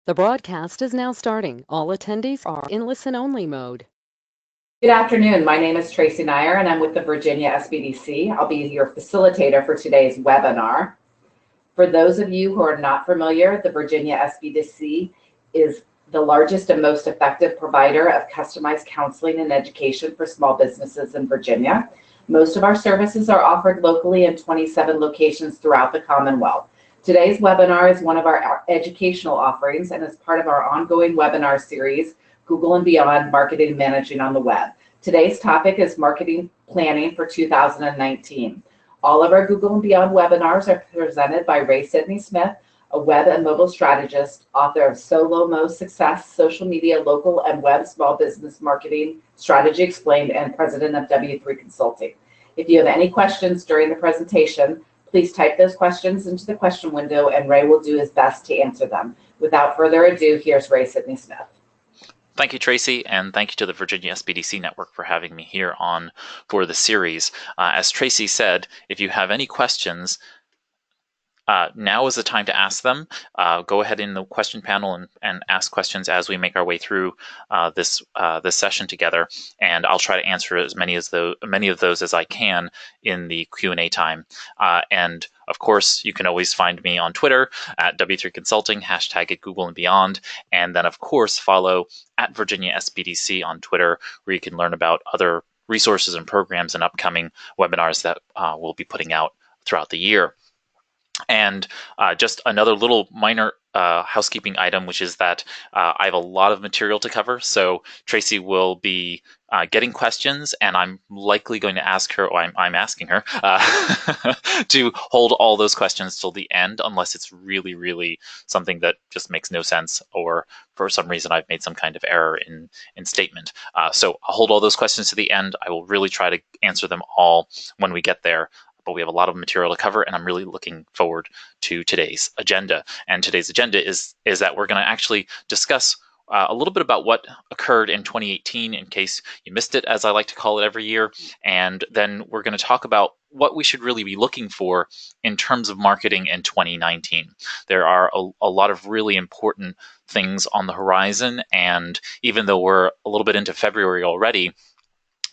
The broadcast is now starting. All attendees are in listen-only mode. Good afternoon. My name is Tracy Nyer, and I'm with the Virginia SBDC. I'll be your facilitator for today's webinar. For those of you who are not familiar, the Virginia SBDC is the largest and most effective provider of customized counseling and education for small businesses in Virginia. Most of our services are offered locally in 27 locations throughout the Commonwealth. Today's webinar is one of our educational offerings and is part of our ongoing webinar series, Google and Beyond, Marketing and Managing on the Web. Today's topic is marketing planning for 2019. All of our Google and Beyond webinars are presented by Sidney-Smith, a web and mobile strategist, author of Solo Mo Success, Social Media, Local and Web Small Business Marketing Strategy Explained, and president of W3 Consulting. If you have any questions during the presentation, please type those questions into the question window and Ray will do his best to answer them. Without further ado, here's Ray Sidney-Smith. Thank you, Tracy, and thank you to the Virginia SBDC Network for having me here on for the series. As Tracy said, if you have any questions, now is the time to ask them. Go ahead in the question panel and ask questions as we make our way through this session together, and I'll try to answer as many of those as I can in the Q&A time. And of course, you can always find me on Twitter at W3 Consulting, hashtag it Google and Beyond, and then of course follow at Virginia SBDC on Twitter, where you can learn about other resources and programs and upcoming webinars that we'll be putting out throughout the year. And just another little minor housekeeping item, which is that I have a lot of material to cover. So Tracy will be getting questions, and I'm likely going to ask her, or I'm asking her, to hold all those questions till the end, unless it's really, really something that just makes no sense, or for some reason I've made some kind of error in statement. So I'll hold all those questions to the end. I will really try to answer them all when we get there. But we have a lot of material to cover, and I'm really looking forward to today's agenda. And today's agenda is that we're going to actually discuss a little bit about what occurred in 2018, in case you missed it, as I like to call it every year. And then we're going to talk about what we should really be looking for in terms of marketing in 2019. There are a lot of really important things on the horizon, and even though we're a little bit into February already,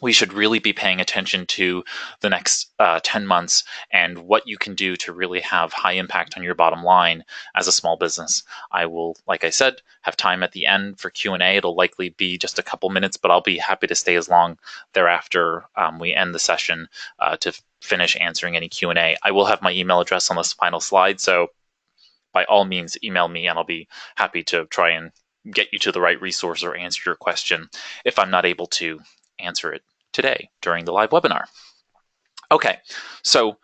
we should really be paying attention to the next 10 months and what you can do to really have high impact on your bottom line as a small business. I will, like I said, have time at the end for Q&A. It'll likely be just a couple minutes, but I'll be happy to stay as long thereafter we end the session to finish answering any Q&A. I will have my email address on this final slide, so by all means, email me and I'll be happy to try and get you to the right resource or answer your question if I'm not able to answer it today during the live webinar. Okay, so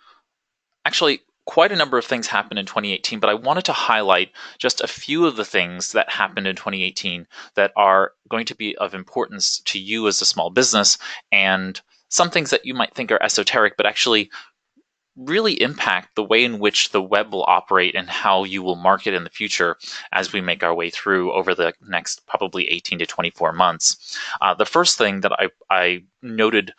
actually quite a number of things happened in 2018, but I wanted to highlight just a few of the things that happened in 2018 that are going to be of importance to you as a small business, and some things that you might think are esoteric, but actually really impact the way in which the web will operate and how you will market in the future as we make our way through over the next probably 18 to 24 months. The first thing that I noted,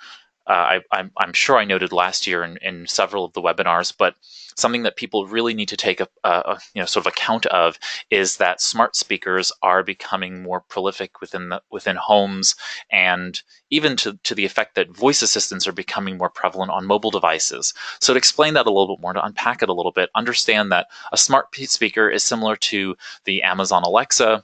I'm sure I noted last year in several of the webinars, but something that people really need to take a sort of account of is that smart speakers are becoming more prolific within homes, and even to the effect that voice assistants are becoming more prevalent on mobile devices. So to explain that a little bit more, to unpack it a little bit, understand that a smart speaker is similar to the Amazon Alexa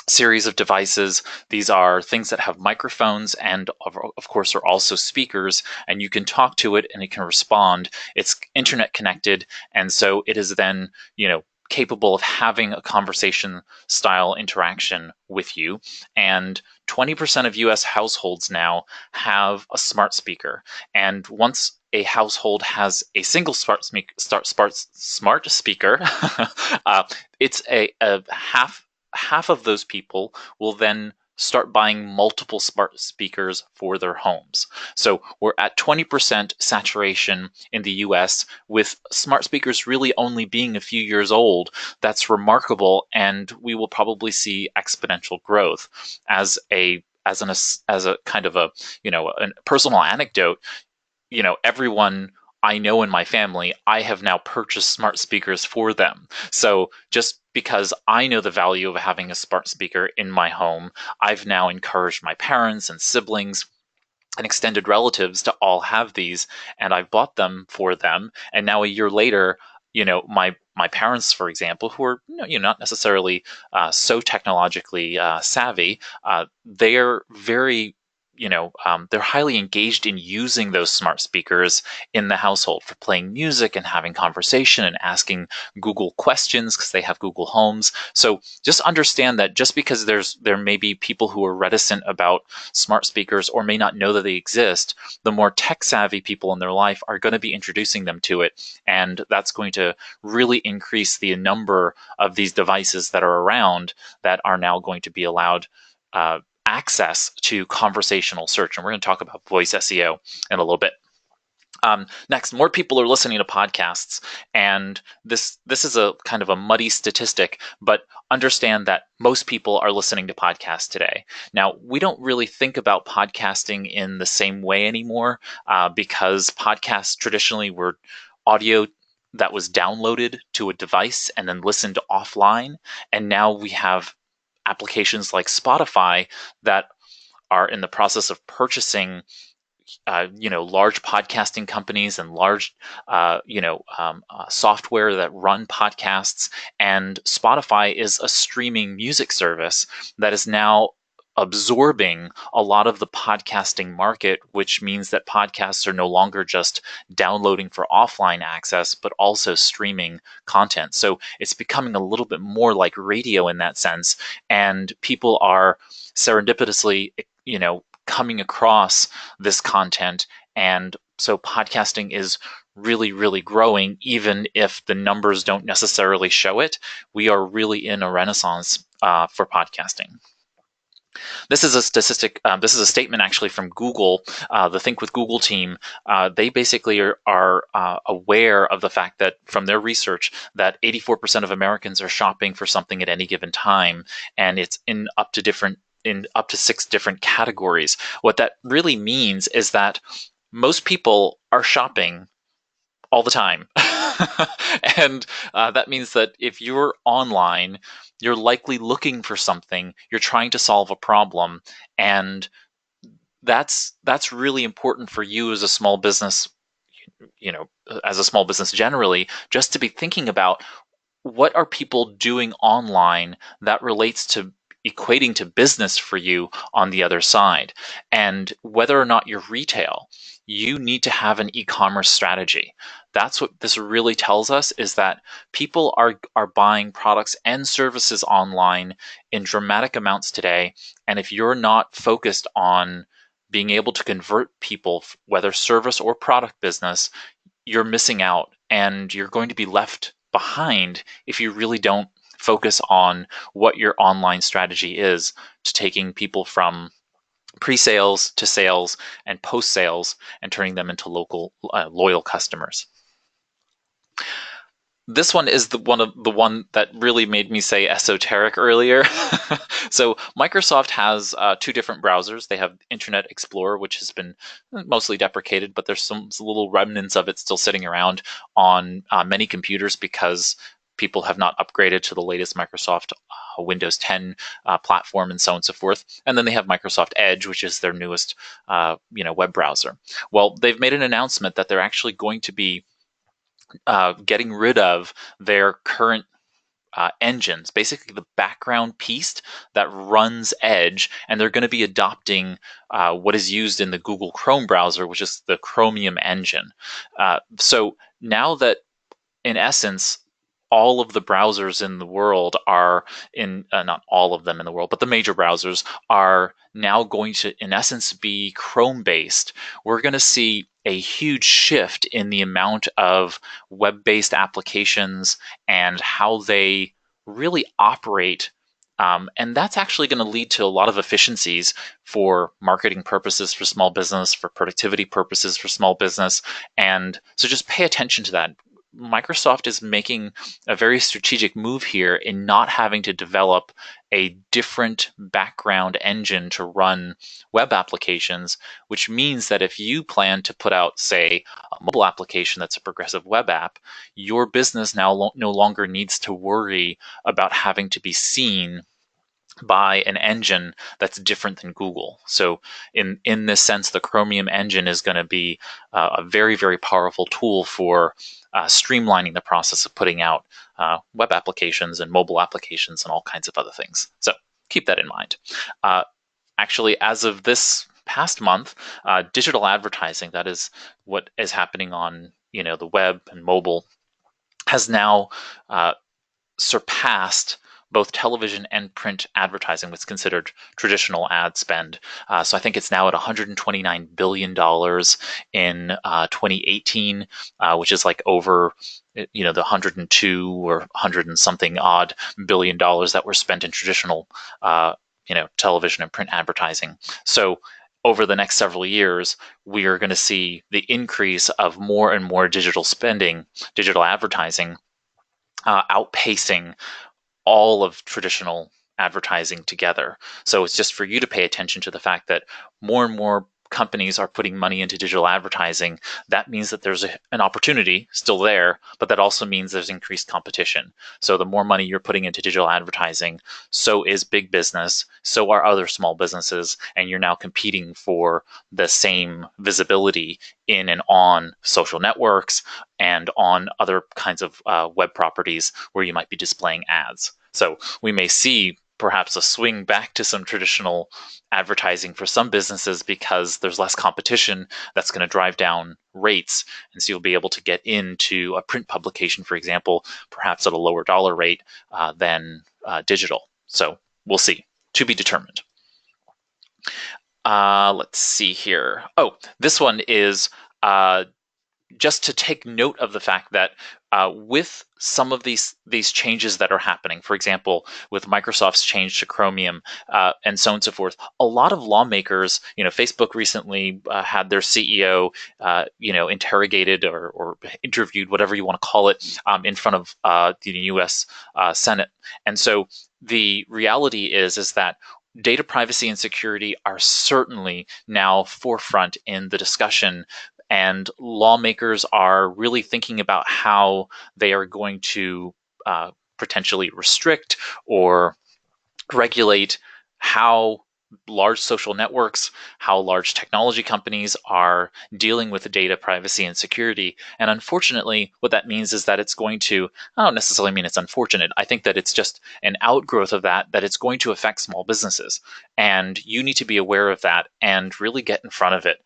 series of devices. These are things that have microphones and of course are also speakers, and you can talk to it and it can respond. It's internet connected, and so it is then, capable of having a conversation style interaction with you. And 20% of US households now have a smart speaker. And once a household has a single smart speaker, it's a half of those people will then start buying multiple smart speakers for their homes. So we're at 20% saturation in the US, with smart speakers really only being a few years old. That's remarkable, and we will probably see exponential growth. As a kind of a personal anecdote, everyone I know in my family, I have now purchased smart speakers for them. So just because I know the value of having a smart speaker in my home, I've now encouraged my parents and siblings and extended relatives to all have these, and I've bought them for them. And now a year later, my parents, for example, who are not necessarily so technologically savvy, they're very they're highly engaged in using those smart speakers in the household for playing music and having conversation and asking Google questions because they have Google Homes. So just understand that just because there may be people who are reticent about smart speakers or may not know that they exist, the more tech savvy people in their life are going to be introducing them to it. And that's going to really increase the number of these devices that are around that are now going to be allowed access to conversational search. And we're going to talk about voice SEO in a little bit. Next, more people are listening to podcasts, and this is a kind of a muddy statistic, but understand that most people are listening to podcasts today. Now, we don't really think about podcasting in the same way anymore because podcasts traditionally were audio that was downloaded to a device and then listened offline, and now we have applications like Spotify that are in the process of purchasing large podcasting companies and large, software that run podcasts. And Spotify is a streaming music service that is now absorbing a lot of the podcasting market, which means that podcasts are no longer just downloading for offline access, but also streaming content. So it's becoming a little bit more like radio in that sense. And people are serendipitously, coming across this content. And so podcasting is really, really growing, even if the numbers don't necessarily show it. We are really in a renaissance for podcasting. This is a statistic. This is a statement actually from Google, the Think with Google team. They basically are aware of the fact that from their research that 84% of Americans are shopping for something at any given time, and it's in up to 6 different categories. What that really means is that most people are shopping all the time. And that means that if you're online, you're likely looking for something, you're trying to solve a problem, and that's really important for you as a small business, as a small business generally, just to be thinking about what are people doing online that relates to equating to business for you on the other side. And whether or not you're retail, you need to have an e-commerce strategy. That's what this really tells us, is that people are buying products and services online in dramatic amounts today. And if you're not focused on being able to convert people, whether service or product business, you're missing out, and you're going to be left behind if you really don't focus on what your online strategy is to taking people from pre-sales to sales and post-sales and turning them into loyal customers. This one is the one that really made me say esoteric earlier. So Microsoft has 2 different browsers. They have Internet Explorer, which has been mostly deprecated, but there's some little remnants of it still sitting around on many computers because people have not upgraded to the latest Microsoft Windows 10 platform and so on and so forth. And then they have Microsoft Edge, which is their newest web browser. Well, they've made an announcement that they're actually going to be getting rid of their current engines, basically the background piece that runs Edge, and they're going to be adopting what is used in the Google Chrome browser, which is the Chromium engine. So now that, in essence, all of the browsers in the world are not all of them in the world, but the major browsers are now going to, in essence, be Chrome based. We're going to see a huge shift in the amount of web-based applications and how they really operate. And that's actually going to lead to a lot of efficiencies for marketing purposes for small business, for productivity purposes for small business. And so just pay attention to that. Microsoft is making a very strategic move here in not having to develop a different background engine to run web applications, which means that if you plan to put out, say, a mobile application that's a progressive web app, your business now no longer needs to worry about having to be seen by an engine that's different than Google. So in this sense, the Chromium engine is going to be a very, very powerful tool for streamlining the process of putting out web applications and mobile applications and all kinds of other things. So keep that in mind. Actually, as of this past month, digital advertising, that is what is happening on the web and mobile, has now surpassed both television and print advertising, what's considered traditional ad spend. So I think it's now at $129 billion in 2018, which is like over the 102 or 100 and something odd billion dollars that were spent in traditional television and print advertising. So over the next several years, we are going to see the increase of more and more digital spending, digital advertising, outpacing all of traditional advertising together. So it's just for you to pay attention to the fact that more and more companies are putting money into digital advertising. That means that there's an opportunity still there, but that also means there's increased competition. So the more money you're putting into digital advertising, so is big business, so are other small businesses, and you're now competing for the same visibility in and on social networks and on other kinds of web properties where you might be displaying ads. So we may see perhaps a swing back to some traditional advertising for some businesses because there's less competition that's going to drive down rates. And so you'll be able to get into a print publication, for example, perhaps at a lower dollar rate than digital. So we'll see. To be determined. Let's see here. Oh, this one is just to take note of the fact that with some of these changes that are happening, for example, with Microsoft's change to Chromium and so on and so forth, a lot of lawmakers, Facebook recently had their CEO, interrogated or interviewed, whatever you want to call it, in front of the U.S. Senate. And so the reality is that data privacy and security are certainly now forefront in the discussion. And lawmakers are really thinking about how they are going to potentially restrict or regulate how large social networks, how large technology companies are dealing with data privacy and security. And unfortunately, what that means is that it's going to, I don't necessarily mean it's unfortunate. I think that it's just an outgrowth of that it's going to affect small businesses. And you need to be aware of that and really get in front of it.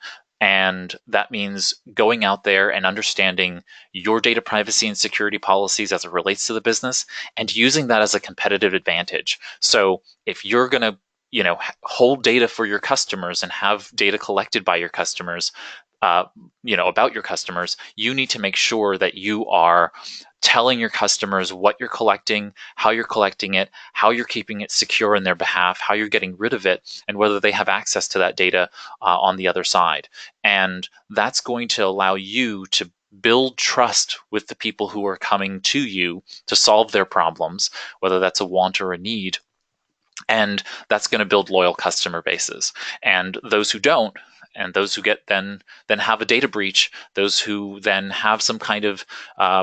And that means going out there and understanding your data privacy and security policies as it relates to the business and using that as a competitive advantage. So if you're going to, hold data for your customers and have data collected by your customers, about your customers, you need to make sure that you are telling your customers what you're collecting, how you're collecting it, how you're keeping it secure in their behalf, how you're getting rid of it, and whether they have access to that data on the other side. And that's going to allow you to build trust with the people who are coming to you to solve their problems, whether that's a want or a need. And that's going to build loyal customer bases. And those who don't, and those who get then have a data breach, those who then have some kind of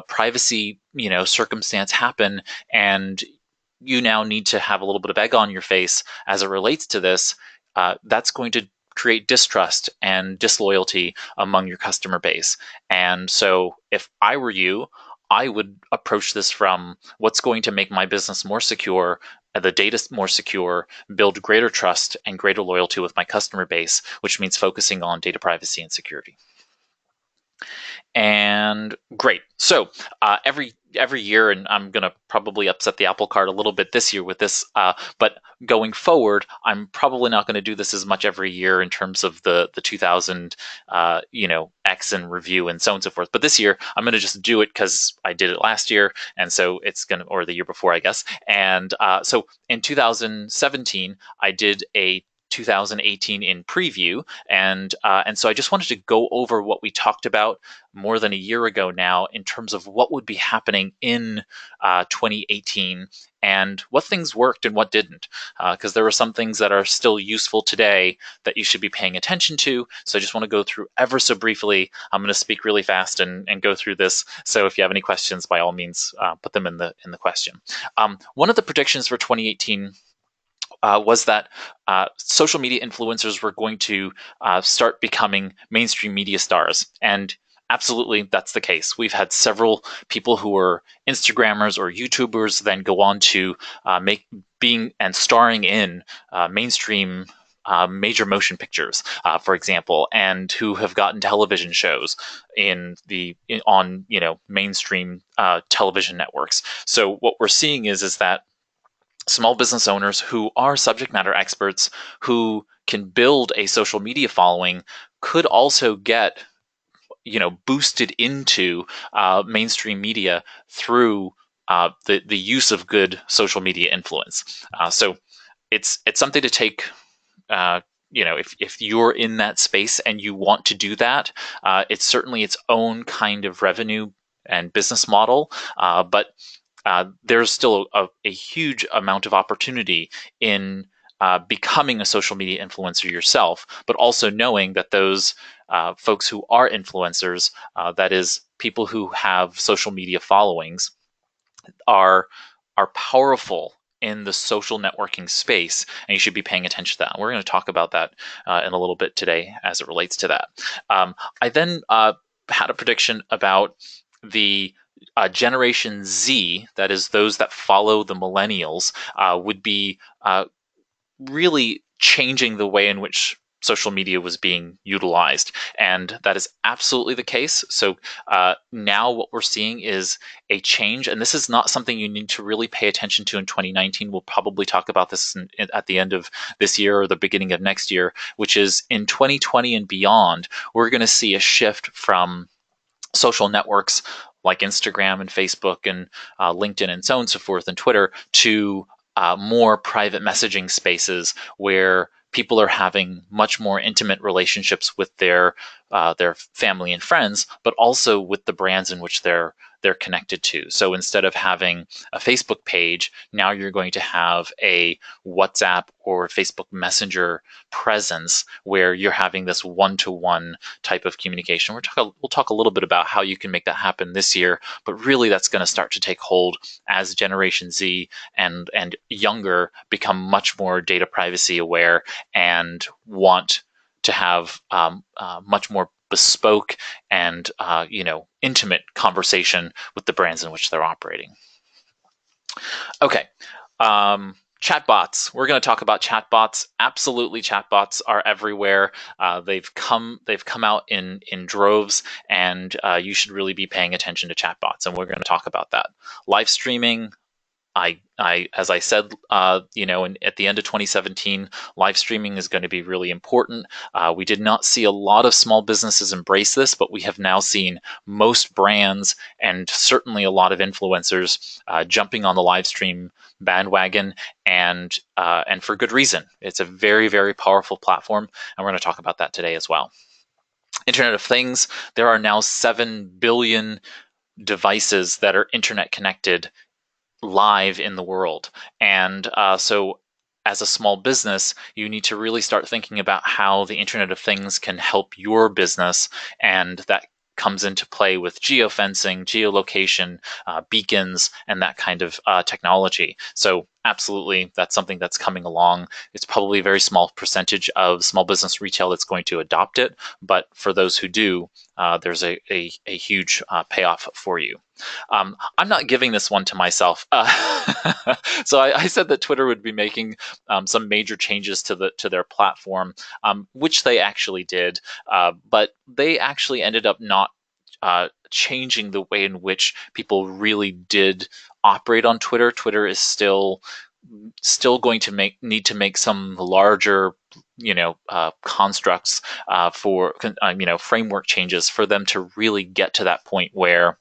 privacy circumstance happen, and you now need to have a little bit of egg on your face as it relates to this, that's going to create distrust and disloyalty among your customer base. And so if I were you, I would approach this from what's going to make my business more secure, the data more secure, build greater trust and greater loyalty with my customer base, which means focusing on data privacy and security. And great. So every year, and I'm going to probably upset the apple cart a little bit this year with this, but going forward, I'm probably not going to do this as much every year in terms of the 2000, X and review and so on and so forth. But this year, I'm going to just do it because I did it last year, and so it's going to, or the year before, I guess. And so in 2017, I did a 2018 in preview, and so I just wanted to go over what we talked about more than a year ago now in terms of what would be happening in 2018 and what things worked and what didn't, because there are some things that are still useful today that you should be paying attention to. So I just want to go through ever so briefly. I'm going to speak really fast and go through this. So if you have any questions, by all means, put them in the question. One of the predictions for 2018 was that social media influencers were going to start becoming mainstream media stars. And absolutely, that's the case. We've had several people who are Instagrammers or YouTubers then go on to being and starring in mainstream major motion pictures, for example, and who have gotten television shows on mainstream television networks. So what we're seeing is that small business owners who are subject matter experts who can build a social media following could also get boosted into mainstream media through the use of good social media influence. So it's something to take. If you're in that space and you want to do that, it's certainly its own kind of revenue and business model, but there's still a huge amount of opportunity in becoming a social media influencer yourself, but also knowing that those folks who are influencers, that is, people who have social media followings, are powerful in the social networking space, and you should be paying attention to that. We're going to talk about that in a little bit today as it relates to that. I then had a prediction about the Generation Z, that is those that follow the millennials, would be really changing the way in which social media was being utilized. And that is absolutely the case. So now what we're seeing is a change. And this is not something you need to really pay attention to in 2019. We'll probably talk about this at the end of this year or the beginning of next year, which is in 2020 and beyond, we're going to see a shift from social networks like Instagram and Facebook and LinkedIn and so on and so forth and Twitter to more private messaging spaces where people are having much more intimate relationships with their family and friends, but also with the brands in which they're connected to. So instead of having a Facebook page, now you're going to have a WhatsApp or Facebook Messenger presence where you're having this one-to-one type of communication. We'll talk a little bit about how you can make that happen this year, but really that's going to start to take hold as Generation Z and younger become much more data privacy aware and want to have much more bespoke and intimate conversation with the brands in which they're operating. Okay, chatbots. We're going to talk about chatbots. Absolutely, chatbots are everywhere. They've come out in droves, and you should really be paying attention to chatbots. And we're going to talk about that. Live streaming. As I said, at the end of 2017, live streaming is going to be really important. We did not see a lot of small businesses embrace this, but we have now seen most brands and certainly a lot of influencers jumping on the live stream bandwagon, and for good reason. It's a very, very powerful platform, and we're going to talk about that today as well. Internet of Things. There are now 7 billion devices that are internet connected live in the world. And so as a small business, you need to really start thinking about how the Internet of Things can help your business, and that comes into play with geofencing, geolocation, beacons, and that kind of technology. So absolutely, that's something that's coming along. It's probably a very small percentage of small business retail that's going to adopt it, but for those who do, there's a huge payoff for you. I'm not giving this one to myself. So I said that Twitter would be making some major changes to their platform, which they actually did, but they actually ended up not changing the way in which people really did operate on Twitter. Twitter is still going to need to make some larger constructs for framework changes for them to really get to that point where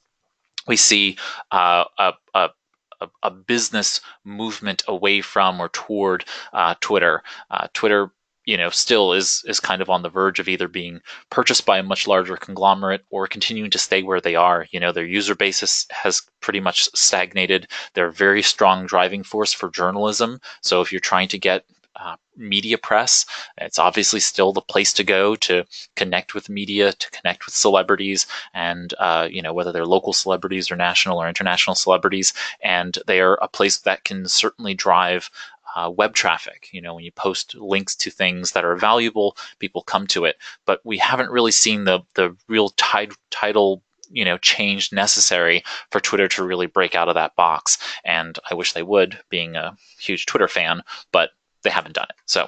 we see a business movement away from or toward Twitter. Twitter still is kind of on the verge of either being purchased by a much larger conglomerate or continuing to stay where they are. Their user base has pretty much stagnated. They're a very strong driving force for journalism. So if you're trying to get media press, it's obviously still the place to go to connect with media, to connect with celebrities, and whether they're local celebrities or national or international celebrities. And they are a place that can certainly drive web traffic. When you post links to things that are valuable, people come to it. But we haven't really seen the real tidal change necessary for Twitter to really break out of that box. And I wish they would, being a huge Twitter fan, but they haven't done it. So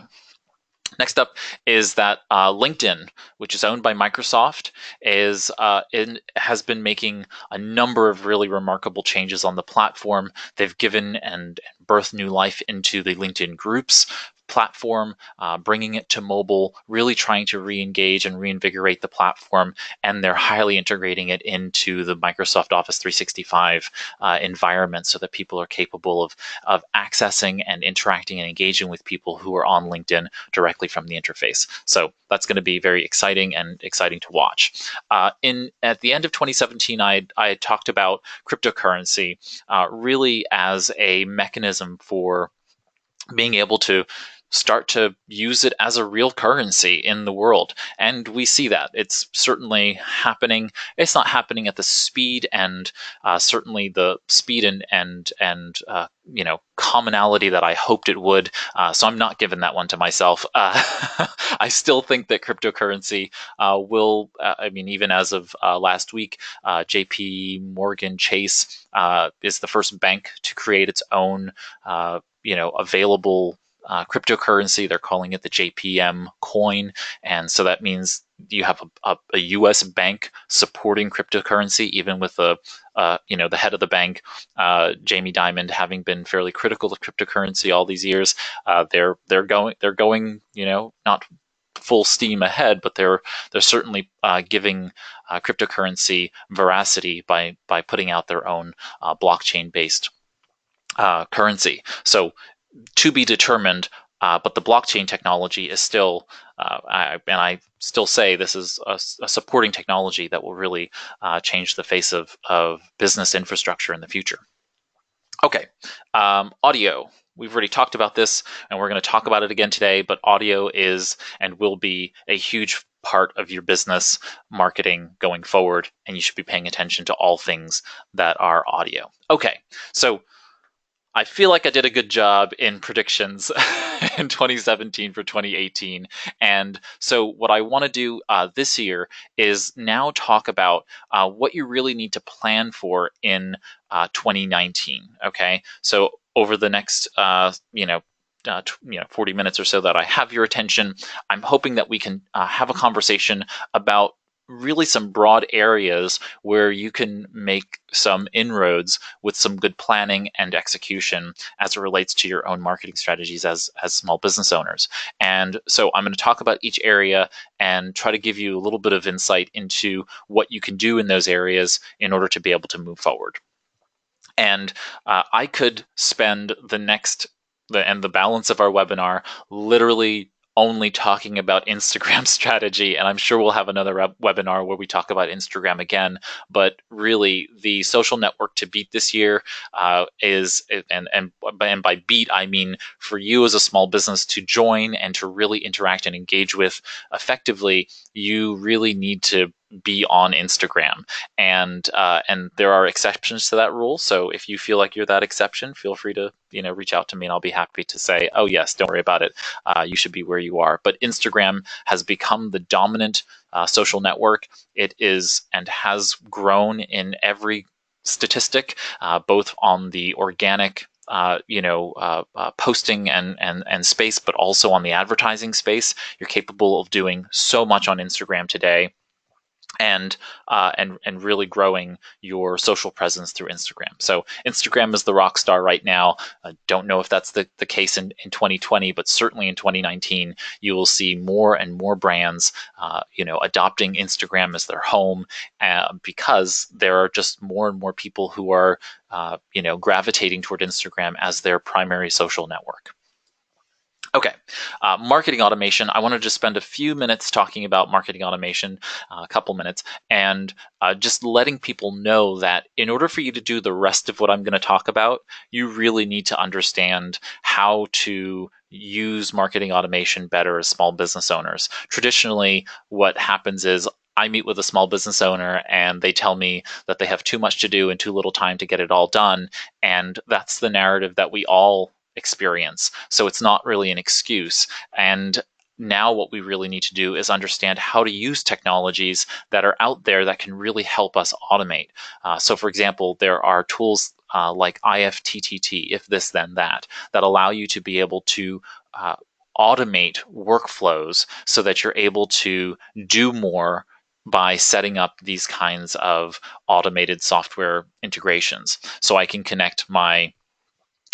next up is that LinkedIn, which is owned by Microsoft, has been making a number of really remarkable changes on the platform. They've given and birthed new life into the LinkedIn Groups platform, bringing it to mobile, really trying to re-engage and reinvigorate the platform, and they're highly integrating it into the Microsoft Office 365 environment so that people are capable of accessing and interacting and engaging with people who are on LinkedIn directly from the interface. So that's going to be very exciting to watch. At the end of 2017, I talked about cryptocurrency really as a mechanism for being able to start to use it as a real currency in the world. And we see that. It's certainly happening. It's not happening at the speed and certainly the speed and commonality that I hoped it would. So I'm not giving that one to myself. I still think that cryptocurrency will, even as of last week, JP Morgan Chase is the first bank to create its own available cryptocurrency. They're calling it the JPM coin. And so that means you have a US bank supporting cryptocurrency, even with the head of the bank, Jamie Dimon, having been fairly critical of cryptocurrency all these years. They're going not full steam ahead, but they're certainly giving cryptocurrency veracity by putting out their own blockchain based currency. So to be determined, but the blockchain technology is still, I still say this is a supporting technology that will really change the face of business infrastructure in the future. Okay, audio. We've already talked about this, and we're going to talk about it again today, but audio is and will be a huge part of your business marketing going forward, and you should be paying attention to all things that are audio. Okay, so I feel like I did a good job in predictions in 2017 for 2018. And so what I want to do this year is now talk about what you really need to plan for in 2019. Okay, so over the next 40 minutes or so that I have your attention, I'm hoping that we can have a conversation about really some broad areas where you can make some inroads with some good planning and execution as it relates to your own marketing strategies as small business owners. And so I'm going to talk about each area and try to give you a little bit of insight into what you can do in those areas in order to be able to move forward. And I could spend the balance of our webinar literally only talking about Instagram strategy, and I'm sure we'll have another webinar where we talk about Instagram again. But really, the social network to beat this year is, and by beat I mean for you as a small business to join and to really interact and engage with effectively, you really need to be on Instagram, and there are exceptions to that rule. So if you feel like you're that exception, feel free to reach out to me, and I'll be happy to say, oh yes, don't worry about it. You should be where you are. But Instagram has become the dominant social network. It is and has grown in every statistic, both on the organic posting and space, but also on the advertising space. You're capable of doing so much on Instagram today, and really growing your social presence through Instagram. So Instagram is the rock star right now. I don't know if that's the case in 2020, but certainly in 2019, you will see more and more brands, adopting Instagram as their home, because there are just more and more people who are, gravitating toward Instagram as their primary social network. Okay, marketing automation. I want to just spend a few minutes talking about marketing automation, a couple minutes, and just letting people know that in order for you to do the rest of what I'm going to talk about, you really need to understand how to use marketing automation better as small business owners. Traditionally, what happens is I meet with a small business owner and they tell me that they have too much to do and too little time to get it all done. And that's the narrative that we all experience. So it's not really an excuse. And now what we really need to do is understand how to use technologies that are out there that can really help us automate. So for example, there are tools like IFTTT, if this then that allow you to be able to automate workflows so that you're able to do more by setting up these kinds of automated software integrations. So I can connect my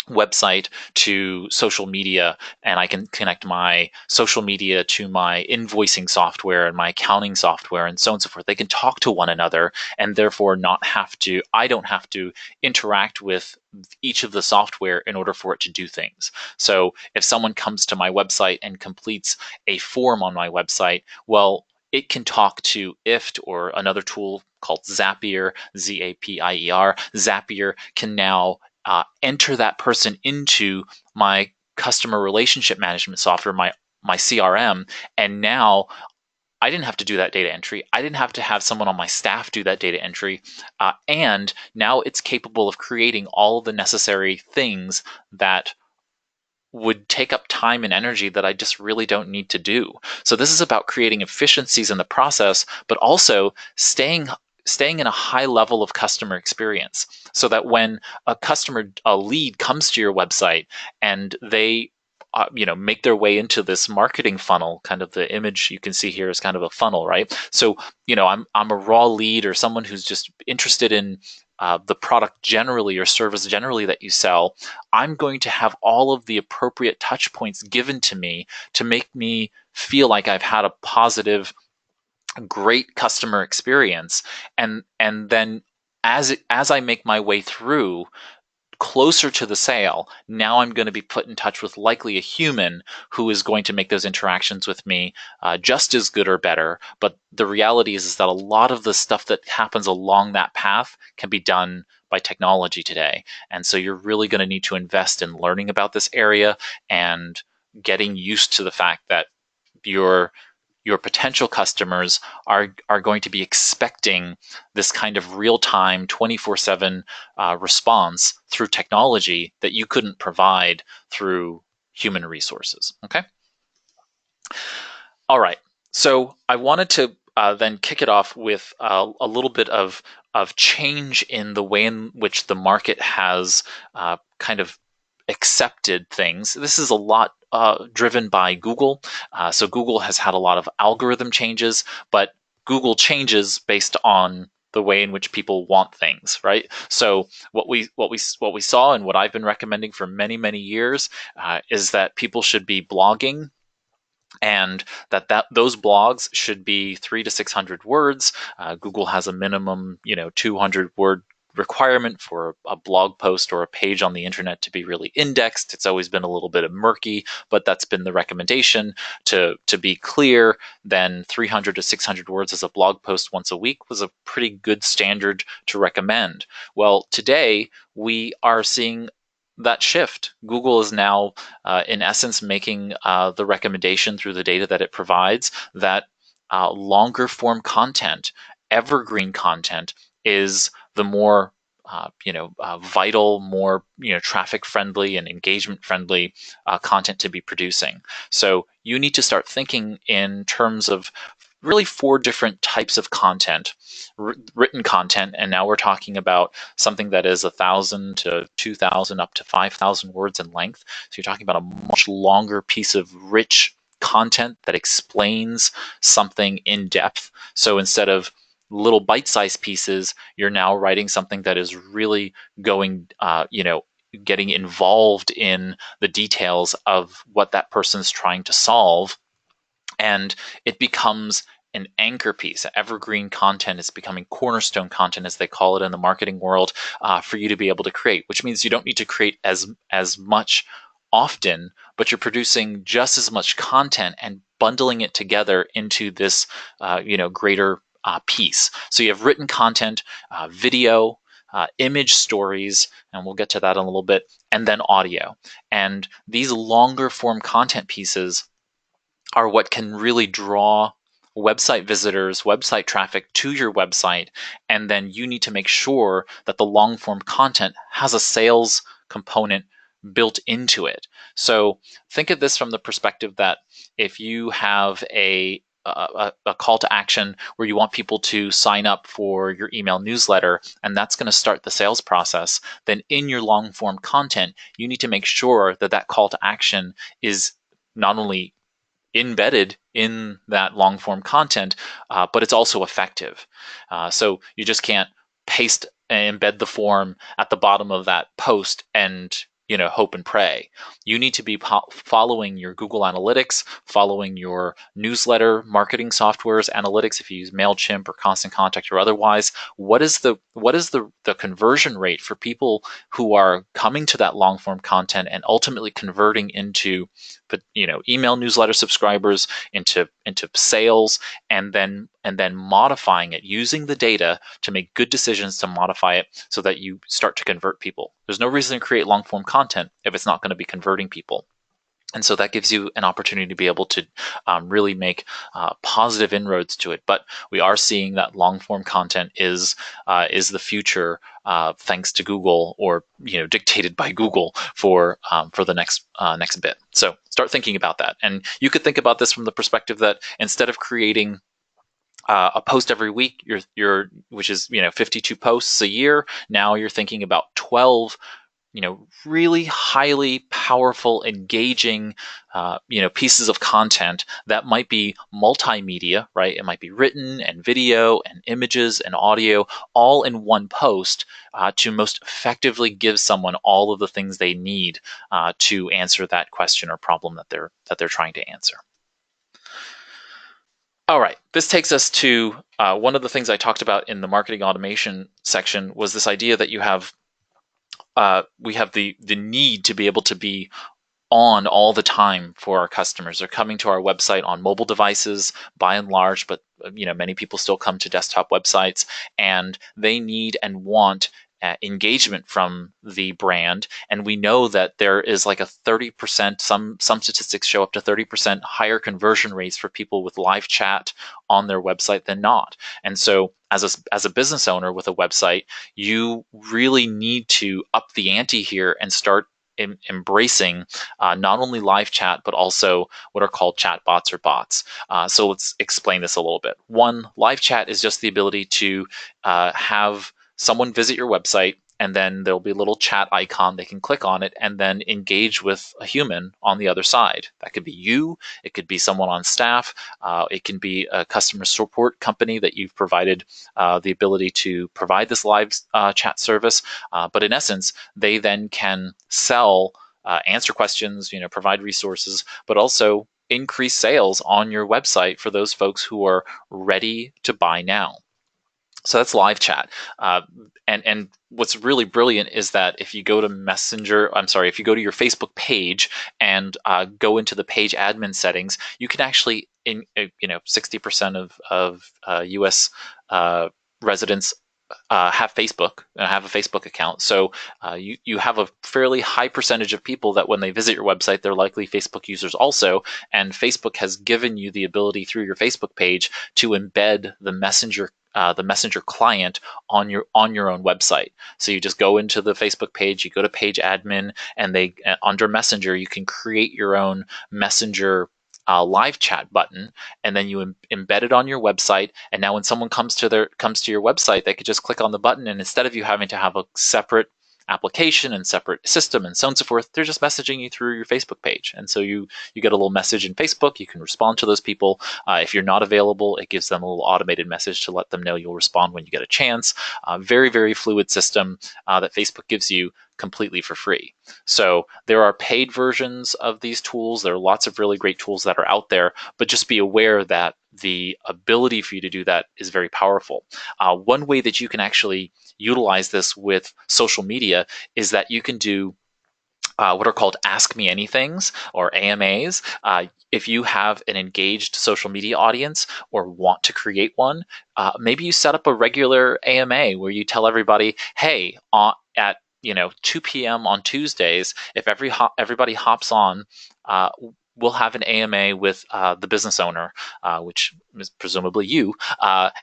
website to social media, and I can connect my social media to my invoicing software and my accounting software and so on and so forth. They can talk to one another and therefore I don't have to interact with each of the software in order for it to do things. So if someone comes to my website and completes a form on my website, well, it can talk to IFT or another tool called Zapier, Zapier. Zapier can now enter that person into my customer relationship management software, my CRM, and now I didn't have to do that data entry. I didn't have to have someone on my staff do that data entry, and now it's capable of creating all of the necessary things that would take up time and energy that I just really don't need to do. So this is about creating efficiencies in the process, but also staying in a high level of customer experience so that when a lead comes to your website and they make their way into this marketing funnel. Kind of the image you can see here is kind of a funnel, right? So I'm a raw lead or someone who's just interested in the product generally or service generally that you sell. I'm going to have all of the appropriate touch points given to me to make me feel like I've had a positive, great customer experience. And then as I make my way through closer to the sale, now I'm going to be put in touch with likely a human who is going to make those interactions with me just as good or better. But the reality is that a lot of the stuff that happens along that path can be done by technology today. And so you're really going to need to invest in learning about this area and getting used to the fact that your potential customers are going to be expecting this kind of real-time 24/7 response through technology that you couldn't provide through human resources. Okay. All right. So I wanted to then kick it off with a little bit of change in the way in which the market has kind of accepted things. This is a lot driven by Google. So Google has had a lot of algorithm changes, but Google changes based on the way in which people want things, right? So what we saw and what I've been recommending for many years is that people should be blogging, and that those blogs should be 300 to 600 words. Google has a minimum 200 word requirement for a blog post or a page on the internet to be really indexed. It's always been a little bit murky, but that's been the recommendation. To be clear, then 300 to 600 words as a blog post once a week was a pretty good standard to recommend. Well, today we are seeing that shift. Google is now, in essence, making the recommendation through the data that it provides that longer form content, evergreen content, is the more vital, more traffic friendly and engagement friendly content to be producing. So you need to start thinking in terms of really 4 different types of content, written content, and now we're talking about something that is 1,000 to 2,000 up to 5,000 words in length. So you're talking about a much longer piece of rich content that explains something in depth. So instead of little bite-sized pieces, you're now writing something that is really going, getting involved in the details of what that person's trying to solve. And it becomes an anchor piece. Evergreen content is becoming cornerstone content, as they call it in the marketing world, for you to be able to create, which means you don't need to create as much often, but you're producing just as much content and bundling it together into this greater piece. So you have written content, video, image stories, and we'll get to that in a little bit, and then audio. And these longer form content pieces are what can really draw website visitors, website traffic to your website. And then you need to make sure that the long form content has a sales component built into it. So think of this from the perspective that if you have a call to action where you want people to sign up for your email newsletter, and that's going to start the sales process, then in your long form content, you need to make sure that that call to action is not only embedded in that long form content, but it's also effective. So you just can't paste and embed the form at the bottom of that post and hope and pray. You need to be following your Google Analytics, following your newsletter marketing software's analytics. If you use MailChimp or Constant Contact or otherwise, what is the conversion rate for people who are coming to that long form content and ultimately converting into email newsletter subscribers, into sales, and then modifying it, using the data to make good decisions to modify it so that you start to convert people. There's no reason to create long form content if it's not going to be converting people. And so that gives you an opportunity to be able to really make positive inroads to it. But we are seeing that long form content is the future, thanks to Google, or dictated by Google for the next bit. So start thinking about that. And you could think about this from the perspective that instead of creating a post every week, which is 52 posts a year, now you're thinking about 12 really highly powerful, engaging, pieces of content that might be multimedia, right? It might be written and video and images and audio all in one post to most effectively give someone all of the things they need to answer that question or problem that they're trying to answer. All right, this takes us to one of the things I talked about in the marketing automation section was this idea that we have the need to be able to be on all the time for our customers. They're coming to our website on mobile devices by and large, but many people still come to desktop websites, and they need and want engagement from the brand. And we know that there is like a 30%, some statistics show up to 30% higher conversion rates for people with live chat on their website than not. And so as a business owner with a website, you really need to up the ante here and start embracing not only live chat, but also what are called chatbots or bots. So let's explain this a little bit. One, live chat is just the ability to have someone visit your website, and then there'll be a little chat icon. They can click on it and then engage with a human on the other side. That could be you. It could be someone on staff. It can be a customer support company that you've provided the ability to provide this live chat service. But in essence, they then can sell, answer questions, provide resources, but also increase sales on your website for those folks who are ready to buy now. So that's live chat. And what's really brilliant is that if you go to if you go to your Facebook page and go into the page admin settings, you can actually, 60% of U.S. Residents have Facebook and have a Facebook account. So you have a fairly high percentage of people that when they visit your website, they're likely Facebook users also. And Facebook has given you the ability through your Facebook page to embed the messenger client on your own website. So you just go into the Facebook page, you go to page admin, and under Messenger, you can create your own Messenger live chat button, and then you embed it on your website. And now when someone comes to your website, they could just click on the button, and instead of you having to have a separate application and separate system and so on and so forth, they're just messaging you through your Facebook page. And so you get a little message in Facebook. You can respond to those people. If you're not available, it gives them a little automated message to let them know you'll respond when you get a chance. Very, very fluid system that Facebook gives you completely for free. So there are paid versions of these tools. There are lots of really great tools that are out there, but just be aware that the ability for you to do that is very powerful. One way that you can actually utilize this with social media is that you can do what are called Ask Me Anythings or AMAs. If you have an engaged social media audience or want to create one, maybe you set up a regular AMA where you tell everybody, hey, at 2 p.m. on Tuesdays, if everybody hops on, we'll have an AMA with the business owner, which is presumably you.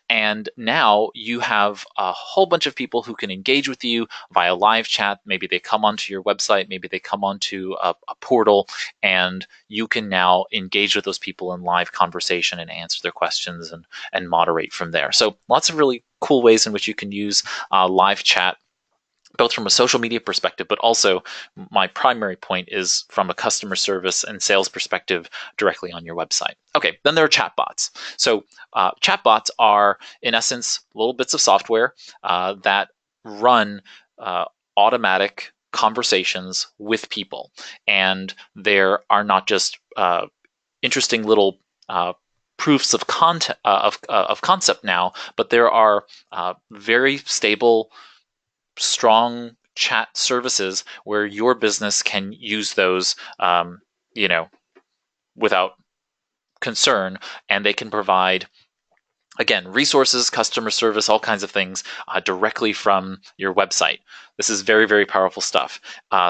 And now you have a whole bunch of people who can engage with you via live chat. Maybe they come onto your website, maybe they come onto a portal, and you can now engage with those people in live conversation and answer their questions and moderate from there. So lots of really cool ways in which you can use live chat, both from a social media perspective, but also my primary point is from a customer service and sales perspective directly on your website. Okay, then there are chatbots. So chatbots are, in essence, little bits of software that run automatic conversations with people. And there are not just interesting little proofs of concept now, but there are very stable, strong chat services where your business can use those, without concern, and they can provide, again, resources, customer service, all kinds of things directly from your website. This is very, very powerful stuff.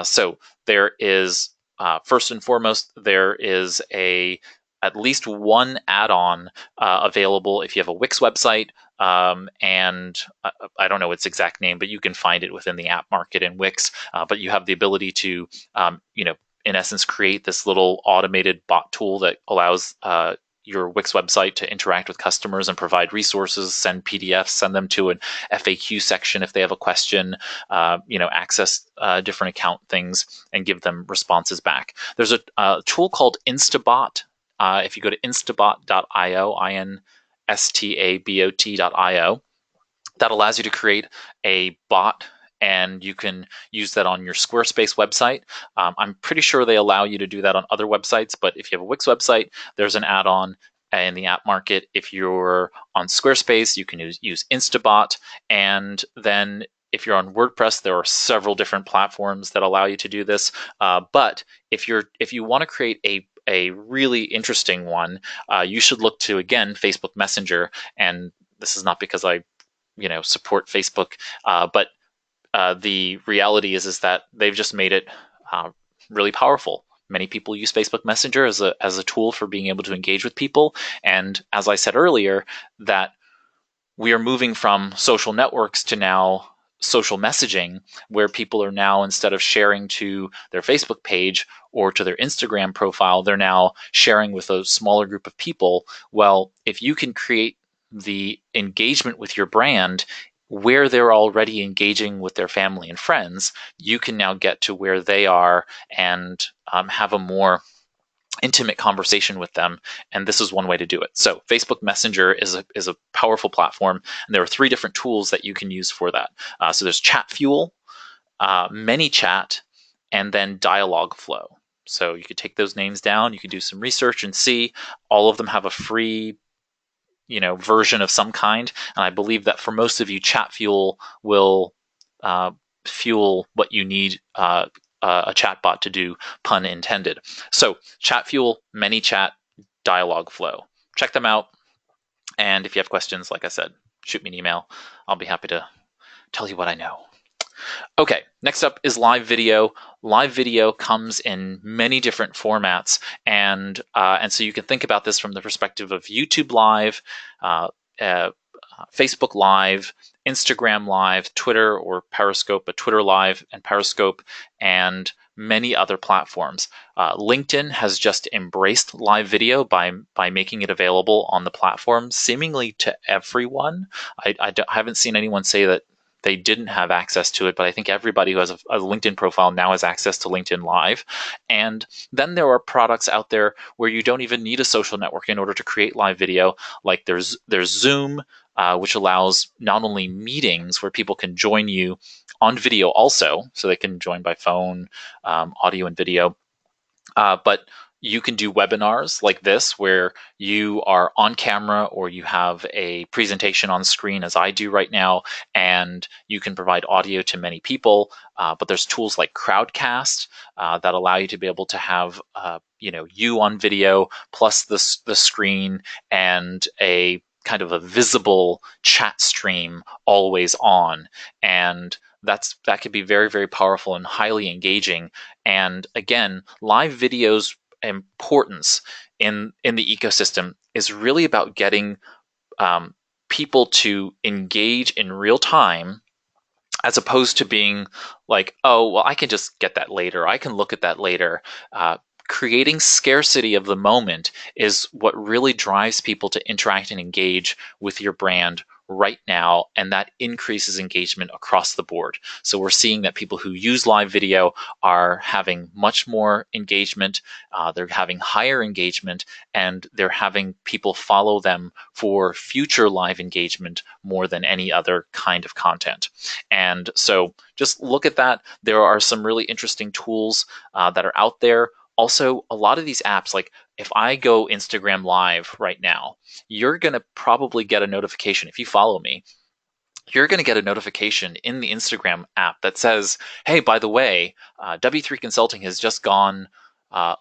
So there is, first and foremost, there is at least one add-on available if you have a Wix website, and I don't know its exact name, but you can find it within the app market in Wix. But you have the ability to, in essence, create this little automated bot tool that allows your Wix website to interact with customers and provide resources, send PDFs, send them to an FAQ section if they have a question, access different account things and give them responses back. There's a tool called Instabot. If you go to instabot.io, instabot.io, that allows you to create a bot, and you can use that on your Squarespace website. I'm pretty sure they allow you to do that on other websites, but if you have a Wix website, there's an add-on in the app market. If you're on Squarespace, you can use Instabot. And then if you're on WordPress, there are several different platforms that allow you to do this. But if you want to create a really interesting one, you should look to, again, Facebook Messenger. And this is not because I support Facebook, but the reality is that they've just made it really powerful. Many people use Facebook Messenger as a tool for being able to engage with people. And as I said earlier, that we are moving from social networks to now social messaging, where people are now, instead of sharing to their Facebook page or to their Instagram profile, they're now sharing with a smaller group of people. Well, if you can create the engagement with your brand where they're already engaging with their family and friends, you can now get to where they are and have a more intimate conversation with them. And this is one way to do it. So Facebook Messenger is a powerful platform, and there are 3 different tools that you can use for that. So there's Chatfuel, ManyChat, and then Dialogflow. So you could take those names down, you could do some research and see. All of them have a free version of some kind. And I believe that for most of you, Chatfuel will fuel what you need a chatbot to do, pun intended. So Chatfuel, ManyChat, Dialogflow. Check them out. And if you have questions, like I said, shoot me an email. I'll be happy to tell you what I know. Okay, next up is live video. Live video comes in many different formats, and so you can think about this from the perspective of YouTube Live, Facebook Live, Instagram Live, Twitter or Periscope, but Twitter Live and Periscope, and many other platforms. LinkedIn has just embraced live video by making it available on the platform, seemingly to everyone. I haven't seen anyone say that they didn't have access to it, but I think everybody who has a LinkedIn profile now has access to LinkedIn Live. And then there are products out there where you don't even need a social network in order to create live video. Like there's Zoom, which allows not only meetings where people can join you on video also, so they can join by phone, audio and video, but you can do webinars like this where you are on camera or you have a presentation on screen, as I do right now, and you can provide audio to many people. But there's tools like Crowdcast that allow you to be able to have you on video plus the screen and a kind of a visible chat stream always on, and that could be very, very powerful and highly engaging. And again, live videos importance in the ecosystem is really about getting people to engage in real time, as opposed to being like, oh, well, I can just get that later. I can look at that later. Creating scarcity of the moment is what really drives people to interact and engage with your brand right now, and that increases engagement across the board. So we're seeing that people who use live video are having much more engagement, they're having higher engagement, and they're having people follow them for future live engagement more than any other kind of content. And so just look at that. There are some really interesting tools that are out there. Also, a lot of these apps, like if I go Instagram Live right now, you're going to probably get a notification. If you follow me, you're going to get a notification in the Instagram app that says, hey, by the way, W3 Consulting has just gone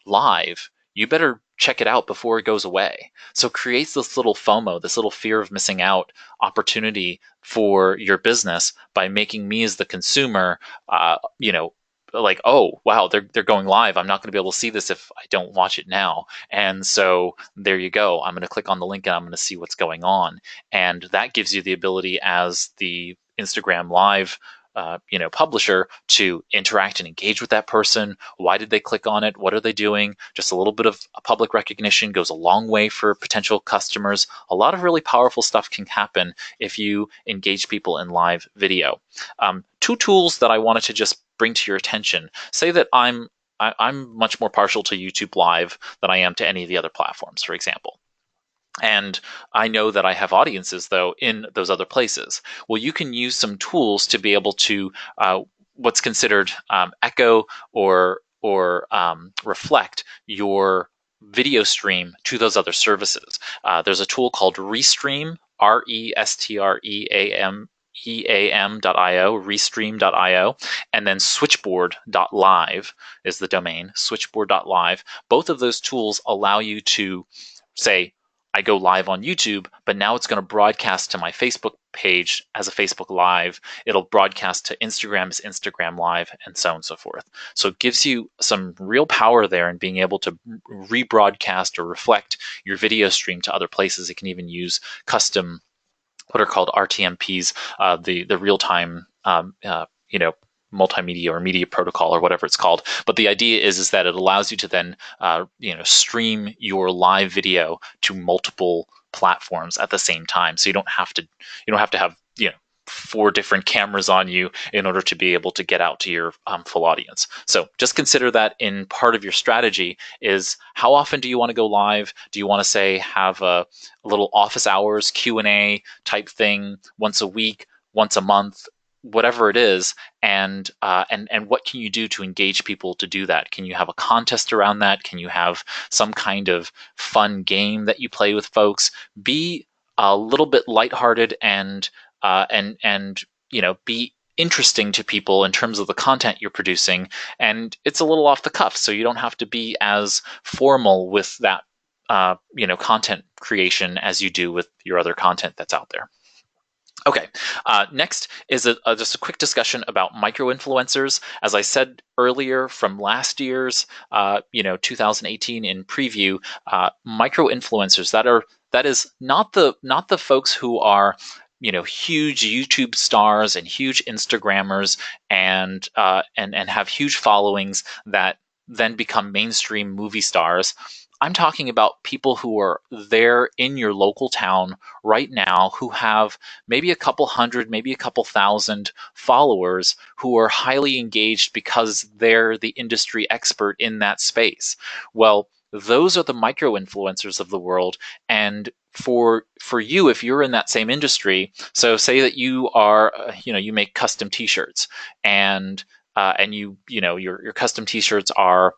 live. You better check it out before it goes away. So it creates this little FOMO, this little fear of missing out opportunity for your business by making me as the consumer, like, oh, wow, they're going live. I'm not going to be able to see this if I don't watch it now. And so there you go. I'm going to click on the link and I'm going to see what's going on. And that gives you the ability as the Instagram Live publisher to interact and engage with that person. Why did they click on it? What are they doing? Just a little bit of public recognition goes a long way for potential customers. A lot of really powerful stuff can happen if you engage people in live video. Two tools that I wanted to just bring to your attention. Say that I'm much more partial to YouTube Live than I am to any of the other platforms, for example. And I know that I have audiences, though, in those other places. Well, you can use some tools to be able to what's considered echo or reflect your video stream to those other services. There's a tool called Restream, Restream.io, Restream.io, and then switchboard.live is the domain, switchboard.live. Both of those tools allow you to say, I go live on YouTube, but now it's going to broadcast to my Facebook page as a Facebook Live. It'll broadcast to Instagram as Instagram Live, and so on and so forth. So it gives you some real power there in being able to rebroadcast or reflect your video stream to other places. It can even use custom, what are called RTMPs, the real-time multimedia or media protocol or whatever it's called. But the idea is that it allows you to then stream your live video to multiple platforms at the same time. So you don't have to have 4 different cameras on you in order to be able to get out to your full audience. So just consider that in part of your strategy is how often do you want to go live? Do you want to say have a little office hours Q&A type thing once a week, once a month, whatever it is, and what can you do to engage people to do that? Can you have a contest around that? Can you have some kind of fun game that you play with folks? Be a little bit lighthearted and be interesting to people in terms of the content you're producing, and it's a little off the cuff, so you don't have to be as formal with that content creation as you do with your other content that's out there. Okay, next is just a quick discussion about micro-influencers. As I said earlier, from last year's 2018 in preview, micro-influencers that is not the folks who are huge YouTube stars and huge Instagrammers and have huge followings that then become mainstream movie stars. I'm talking about people who are there in your local town right now who have maybe a couple hundred, maybe a couple thousand followers who are highly engaged because they're the industry expert in that space. Well, those are the micro-influencers of the world. And for you, if you're in that same industry, so say that you are, you make custom T-shirts, and your custom T-shirts are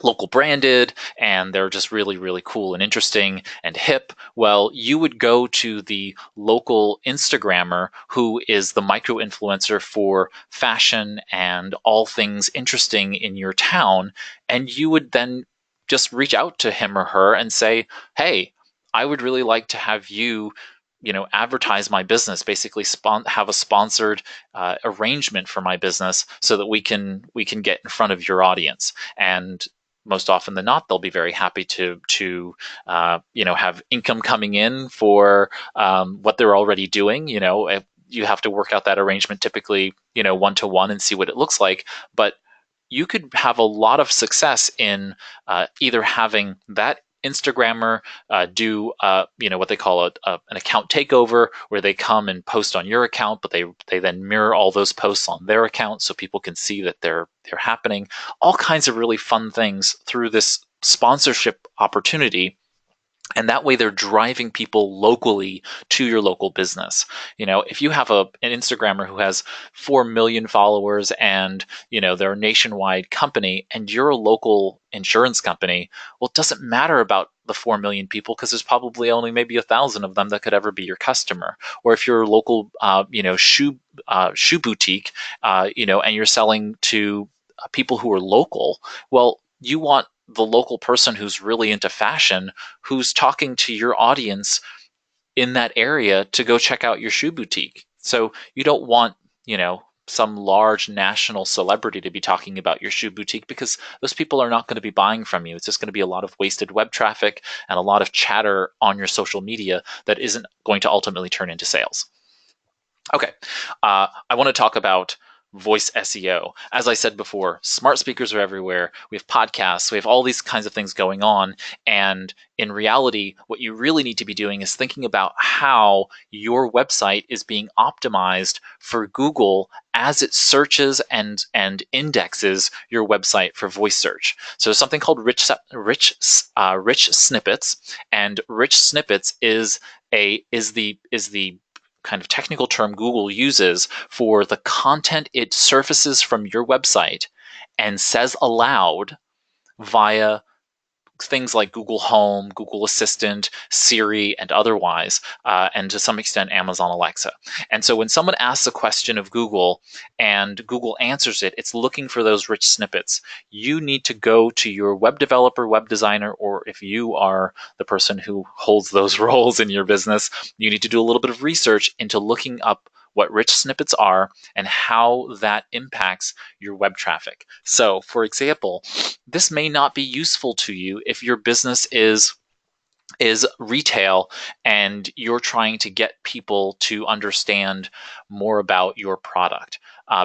local branded and they're just really, really cool and interesting and hip, well, you would go to the local Instagrammer who is the micro influencer for fashion and all things interesting in your town. And you would then just reach out to him or her and say, hey, I would really like to have you, advertise my business, basically have a sponsored arrangement for my business so that we can get in front of your audience. And most often than not, they'll be very happy to have income coming in for what they're already doing. If you have to work out that arrangement typically, one to one and see what it looks like. But you could have a lot of success in either having that Instagrammer do what they call an account takeover, where they come and post on your account, but they then mirror all those posts on their account so people can see that they're happening. All kinds of really fun things through this sponsorship opportunity. And that way they're driving people locally to your local business. If you have an Instagrammer who has 4 million followers and, they're a nationwide company and you're a local insurance company, well, it doesn't matter about the 4 million people because there's probably only maybe 1,000 of them that could ever be your customer. Or if you're a local, shoe boutique, and you're selling to people who are local, well, you want the local person who's really into fashion, who's talking to your audience in that area to go check out your shoe boutique. So you don't want, some large national celebrity to be talking about your shoe boutique because those people are not going to be buying from you. It's just going to be a lot of wasted web traffic and a lot of chatter on your social media that isn't going to ultimately turn into sales. Okay, I want to talk about voice SEO. As I said before, smart speakers are everywhere. We have podcasts, we have all these kinds of things going on. And in reality, what you really need to be doing is thinking about how your website is being optimized for Google as it searches and indexes your website for voice search. So there's something called rich snippets, and rich snippets is the kind of technical term Google uses for the content it surfaces from your website and says aloud via things like Google Home, Google Assistant, Siri, and otherwise, and to some extent Amazon Alexa. And so when someone asks a question of Google and Google answers it, it's looking for those rich snippets. You need to go to your web developer, web designer, or if you are the person who holds those roles in your business, you need to do a little bit of research into looking up what rich snippets are and how that impacts your web traffic. So, for example, this may not be useful to you if your business is retail and you're trying to get people to understand more about your product,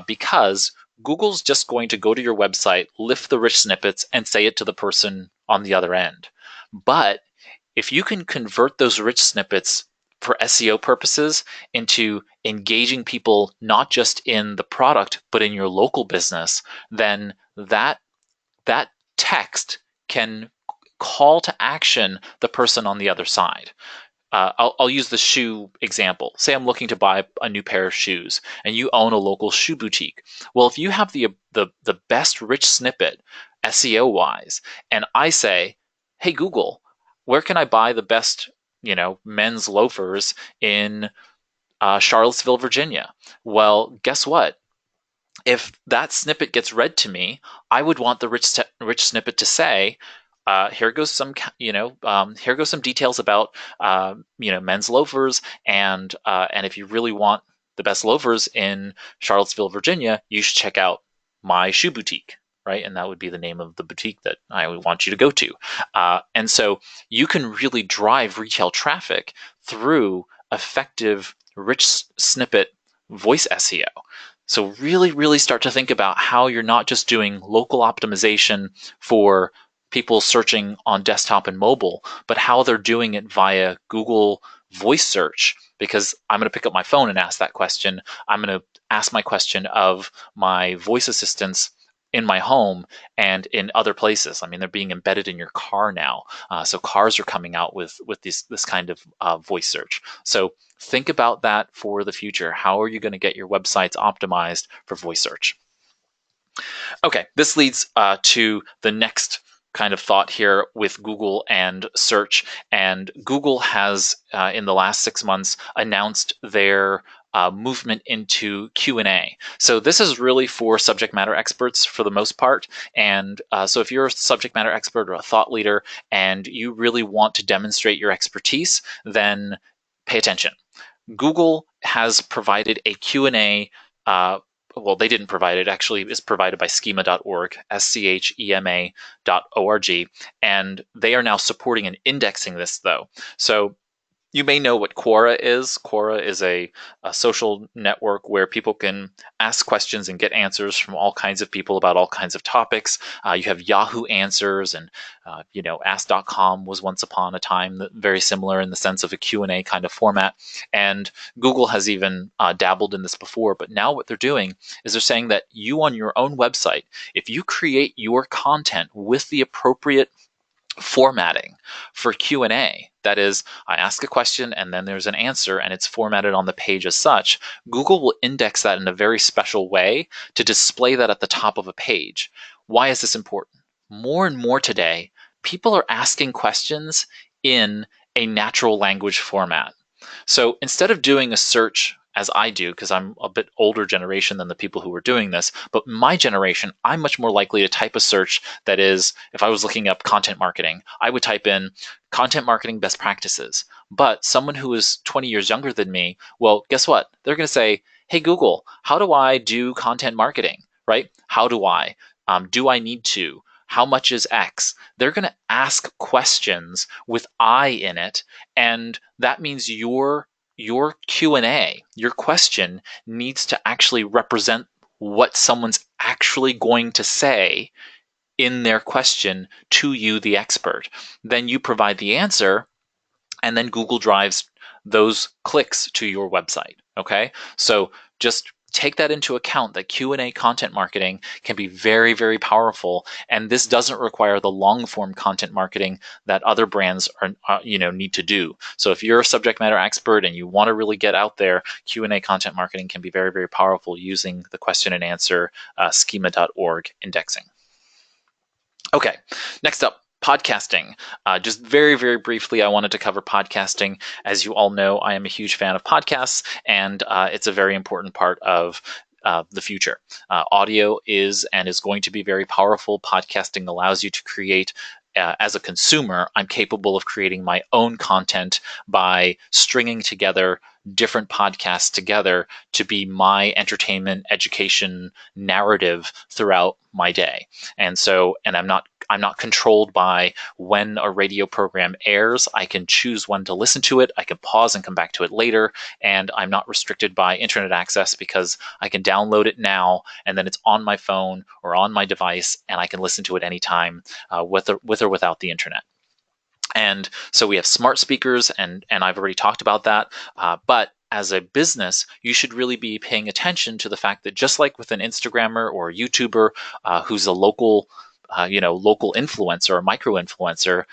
because Google's just going to go to your website, lift the rich snippets, and say it to the person on the other end. But if you can convert those rich snippets for SEO purposes into engaging people not just in the product but in your local business, then that text can call to action the person on the other side. I'll use the shoe example. Say I'm looking to buy a new pair of shoes, and you own a local shoe boutique. Well, if you have the best rich snippet SEO wise, and I say, "Hey Google, where can I buy the best, men's loafers in Charlottesville, Virginia?" Well, guess what? If that snippet gets read to me, I would want the rich snippet to say, here goes some, here goes some details about, men's loafers, and if you really want the best loafers in Charlottesville, Virginia, you should check out my shoe boutique, right? And that would be the name of the boutique that I would want you to go to. And so you can really drive retail traffic through effective, rich snippet voice SEO. So really, really start to think about how you're not just doing local optimization for people searching on desktop and mobile, but how they're doing it via Google voice search. Because I'm going to pick up my phone and ask that question. I'm going to ask my question of my voice assistants in my home and in other places. I mean, they're being embedded in your car now. So cars are coming out with this kind of voice search. So think about that for the future. How are you going to get your websites optimized for voice search? Okay, this leads to the next kind of thought here with Google and search. And Google has, in the last 6 months, announced their movement into Q&A. So this is really for subject matter experts for the most part. And so if you're a subject matter expert or a thought leader and you really want to demonstrate your expertise, then pay attention. Google has provided a Q&A. Well, they didn't provide it. Actually, it's provided by schema.org, schema.org, and they are now supporting and indexing this, though. So you may know what Quora is. Quora is a social network where people can ask questions and get answers from all kinds of people about all kinds of topics. You have Yahoo Answers, and Ask.com was once upon a time very similar in the sense of a Q&A kind of format. And Google has even dabbled in this before. But now what they're doing is they're saying that you on your own website, if you create your content with the appropriate formatting for Q&A, that is, I ask a question and then there's an answer and it's formatted on the page as such, Google will index that in a very special way to display that at the top of a page. Why is this important? More and more today, people are asking questions in a natural language format. So instead of doing a search as I do, because I'm a bit older generation than the people who were doing this, but my generation, I'm much more likely to type a search that is, if I was looking up content marketing, I would type in content marketing best practices. But someone who is 20 years younger than me, well, guess what? They're going to say, hey, Google, how do I do content marketing, right? How do I? Do I need to? How much is X? They're going to ask questions with I in it, and that means your Q&A, your question, needs to actually represent what someone's actually going to say in their question to you, the expert. Then you provide the answer, and then Google drives those clicks to your website. Okay, so just take that into account, that Q&A content marketing can be very, very powerful, and this doesn't require the long form content marketing that other brands need to do. So if you're a subject matter expert and you want to really get out there, Q&A content marketing can be very, very powerful using the question and answer schema.org indexing. Okay, next up, podcasting. Just very, very briefly, I wanted to cover podcasting. As you all know, I am a huge fan of podcasts, and it's a very important part of the future. Audio is and is going to be very powerful. Podcasting allows you to create, as a consumer, I'm capable of creating my own content by stringing together different podcasts together to be my entertainment, education narrative throughout my day. And I'm not controlled by when a radio program airs. I can choose when to listen to it. I can pause and come back to it later. And I'm not restricted by internet access because I can download it now and then it's on my phone or on my device and I can listen to it anytime with or without the internet. And so we have smart speakers, and I've already talked about that. But as a business, you should really be paying attention to the fact that just like with an Instagrammer or a YouTuber who's a local influencer or micro influencer,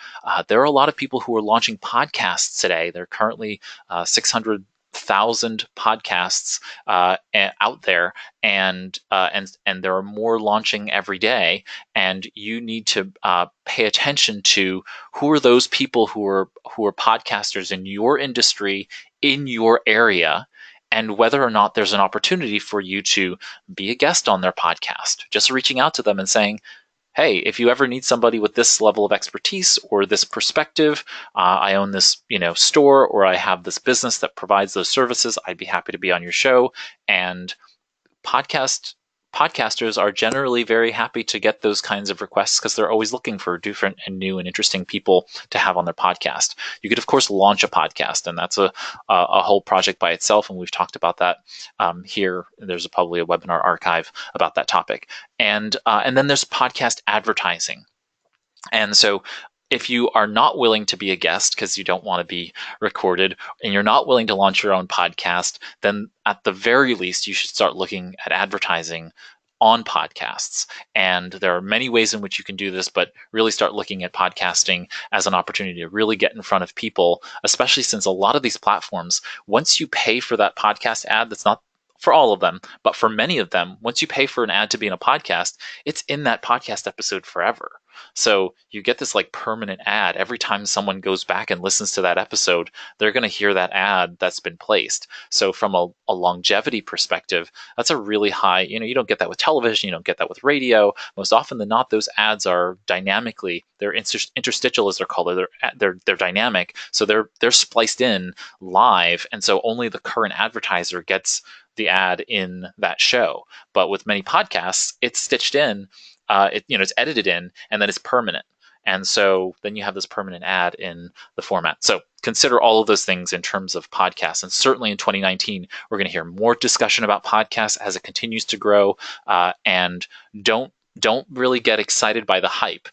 there are a lot of people who are launching podcasts today. There are currently 600,000 podcasts out there, and there are more launching every day. And you need to pay attention to who are those people who are podcasters in your industry, in your area, and whether or not there's an opportunity for you to be a guest on their podcast. Just reaching out to them and saying, hey, if you ever need somebody with this level of expertise or this perspective, I own this, store, or I have this business that provides those services, I'd be happy to be on your show. And podcasters are generally very happy to get those kinds of requests because they're always looking for different and new and interesting people to have on their podcast. You could, of course, launch a podcast, and that's a whole project by itself, and we've talked about that here. There's probably a webinar archive about that topic. And then there's podcast advertising. And so if you are not willing to be a guest because you don't want to be recorded and you're not willing to launch your own podcast, then at the very least, you should start looking at advertising on podcasts. And there are many ways in which you can do this, but really start looking at podcasting as an opportunity to really get in front of people, especially since a lot of these platforms, once you pay for that podcast ad, that's not for all of them, but for many of them, once you pay for an ad to be in a podcast, it's in that podcast episode forever. So you get this like permanent ad. Every time someone goes back and listens to that episode, they're going to hear that ad that's been placed. So from a longevity perspective, that's a really high, you don't get that with television, you don't get that with radio. Most often than not, those ads are dynamically, they're interstitial as they're called, they're dynamic. So they're spliced in live. And so only the current advertiser gets the ad in that show. But with many podcasts, it's stitched in, it's edited in, and then it's permanent. And so then you have this permanent ad in the format. So consider all of those things in terms of podcasts. And certainly in 2019, we're going to hear more discussion about podcasts as it continues to grow. And don't really get excited by the hype.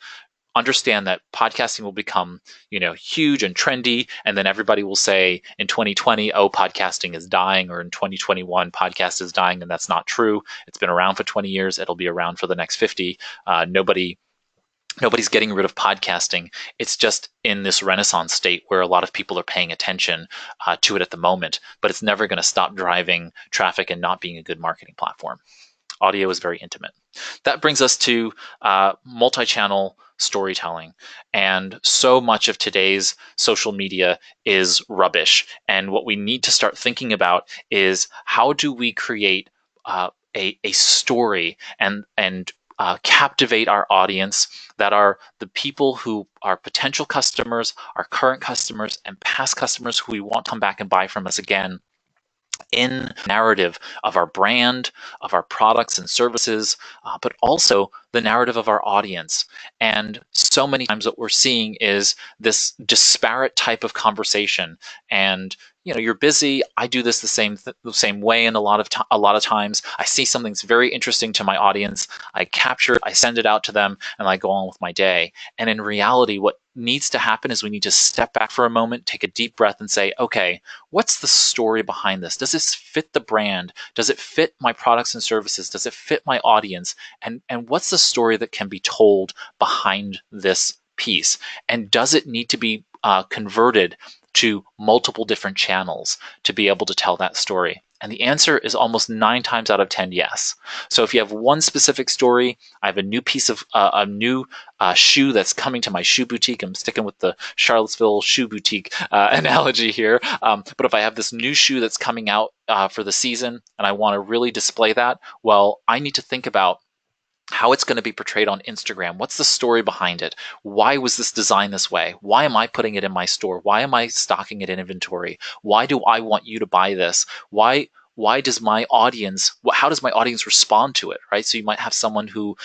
Understand that podcasting will become, huge and trendy, and then everybody will say in 2020, oh, podcasting is dying, or in 2021, podcast is dying, and that's not true. It's been around for 20 years. It'll be around for the next 50. Nobody's getting rid of podcasting. It's just in this renaissance state where a lot of people are paying attention to it at the moment, but it's never going to stop driving traffic and not being a good marketing platform. Audio is very intimate. That brings us to multi-channel storytelling. And so much of today's social media is rubbish. And what we need to start thinking about is how do we create a story and captivate our audience that are the people who are potential customers, our current customers, and past customers who we want to come back and buy from us again, in narrative of our brand, of our products and services, but also the narrative of our audience. And so many times what we're seeing is this disparate type of conversation. And you're busy. I do this the same way, and a lot of times I see something that's very interesting to my audience. I capture it, I send it out to them, and I go on with my day. And in reality, what needs to happen is we need to step back for a moment, take a deep breath, and say, okay, what's the story behind this? Does this fit the brand? Does it fit my products and services? Does it fit my audience? And what's the story that can be told behind this piece? And does it need to be converted to multiple different channels to be able to tell that story? And the answer is almost 9 times out of 10, yes. So if you have one specific story, I have a new piece of a new shoe that's coming to my shoe boutique. I'm sticking with the Charlottesville shoe boutique analogy here. But if I have this new shoe that's coming out for the season and I want to really display that, well, I need to think about how it's going to be portrayed on Instagram. What's the story behind it? Why was this designed this way? Why am I putting it in my store? Why am I stocking it in inventory? Why do I want you to buy this? How does my audience respond to it, right? So you might have someone who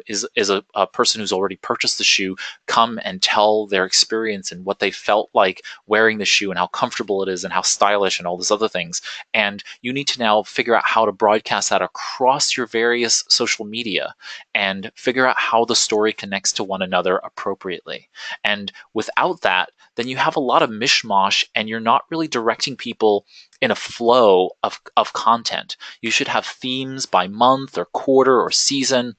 is a person who's already purchased the shoe come and tell their experience and what they felt like wearing the shoe and how comfortable it is and how stylish and all these other things. And you need to now figure out how to broadcast that across your various social media and figure out how the story connects to one another appropriately. And without that, then you have a lot of mishmash and you're not really directing people in a flow of content. You should have themes by month or quarter or season.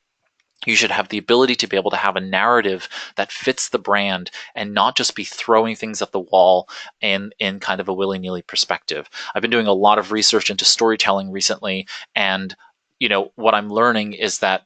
You should have the ability to be able to have a narrative that fits the brand and not just be throwing things at the wall in kind of a willy-nilly perspective. I've been doing a lot of research into storytelling recently, and what I'm learning is that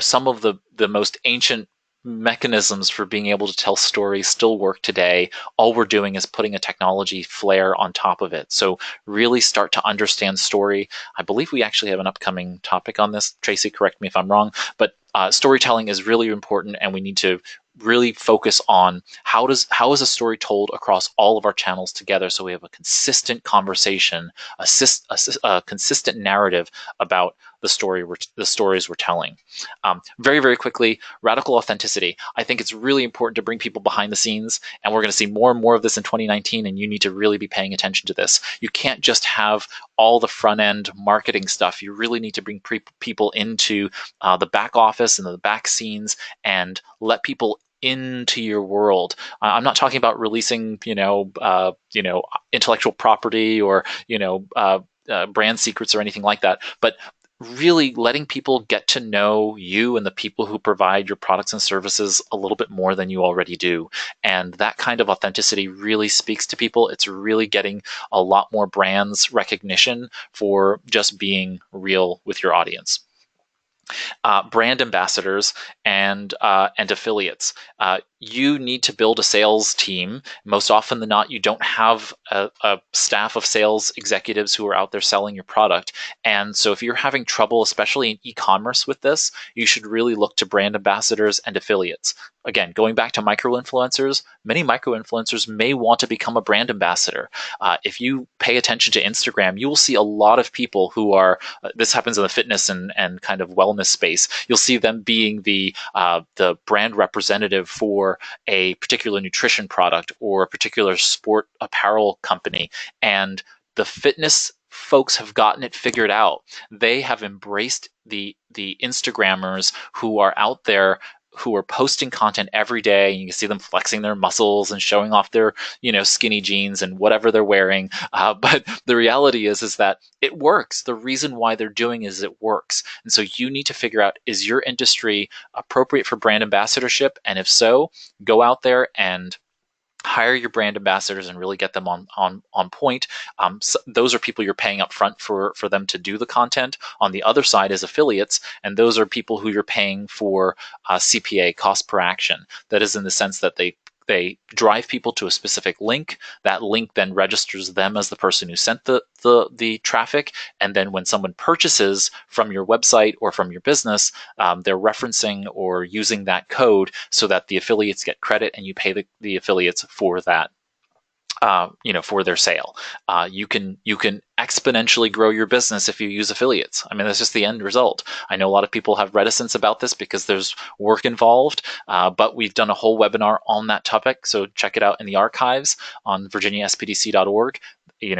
some of the most ancient mechanisms for being able to tell stories still work today. All we're doing is putting a technology flair on top of it. So really start to understand story. I believe we actually have an upcoming topic on this. Tracy, correct me if I'm wrong, but storytelling is really important, and we need to really focus on how is a story told across all of our channels together, so we have a consistent conversation, a consistent narrative about the stories we're telling. Very, very quickly, radical authenticity. I think it's really important to bring people behind the scenes, and we're going to see more and more of this in 2019, and you need to really be paying attention to this. You can't just have all the front end marketing stuff. You really need to bring people into the back office and the back scenes and let people into your world. I'm not talking about releasing, intellectual property or, brand secrets or anything like that, but really letting people get to know you and the people who provide your products and services a little bit more than you already do. And that kind of authenticity really speaks to people. It's really getting a lot more brands recognition for just being real with your audience. Brand ambassadors and affiliates. You need to build a sales team. Most often than not, you don't have a staff of sales executives who are out there selling your product. And so if you're having trouble, especially in e-commerce with this, you should really look to brand ambassadors and affiliates. Again, going back to micro-influencers, many micro-influencers may want to become a brand ambassador. If you pay attention to Instagram, you will see a lot of people who are, this happens in the fitness and kind of wellness space. You'll see them being the brand representative for a particular nutrition product or a particular sport apparel company. And the fitness folks have gotten it figured out. They have embraced the Instagrammers who are out there, who are posting content every day. You can see them flexing their muscles and showing off their, skinny jeans and whatever they're wearing. But the reality is that it works. The reason why they're doing is it works. And so you need to figure out, is your industry appropriate for brand ambassadorship? And if so, go out there and hire your brand ambassadors and really get them on point. So those are people you're paying up front for them to do the content. On the other side is affiliates, and those are people who you're paying for CPA, cost per action. That is in the sense that they drive people to a specific link. That link then registers them as the person who sent the traffic. And then when someone purchases from your website or from your business, they're referencing or using that code so that the affiliates get credit and you pay the affiliates for that. For their sale. You can exponentially grow your business if you use affiliates. I mean, that's just the end result. I know a lot of people have reticence about this because there's work involved, but we've done a whole webinar on that topic. So check it out in the archives on virginiaspdc.org.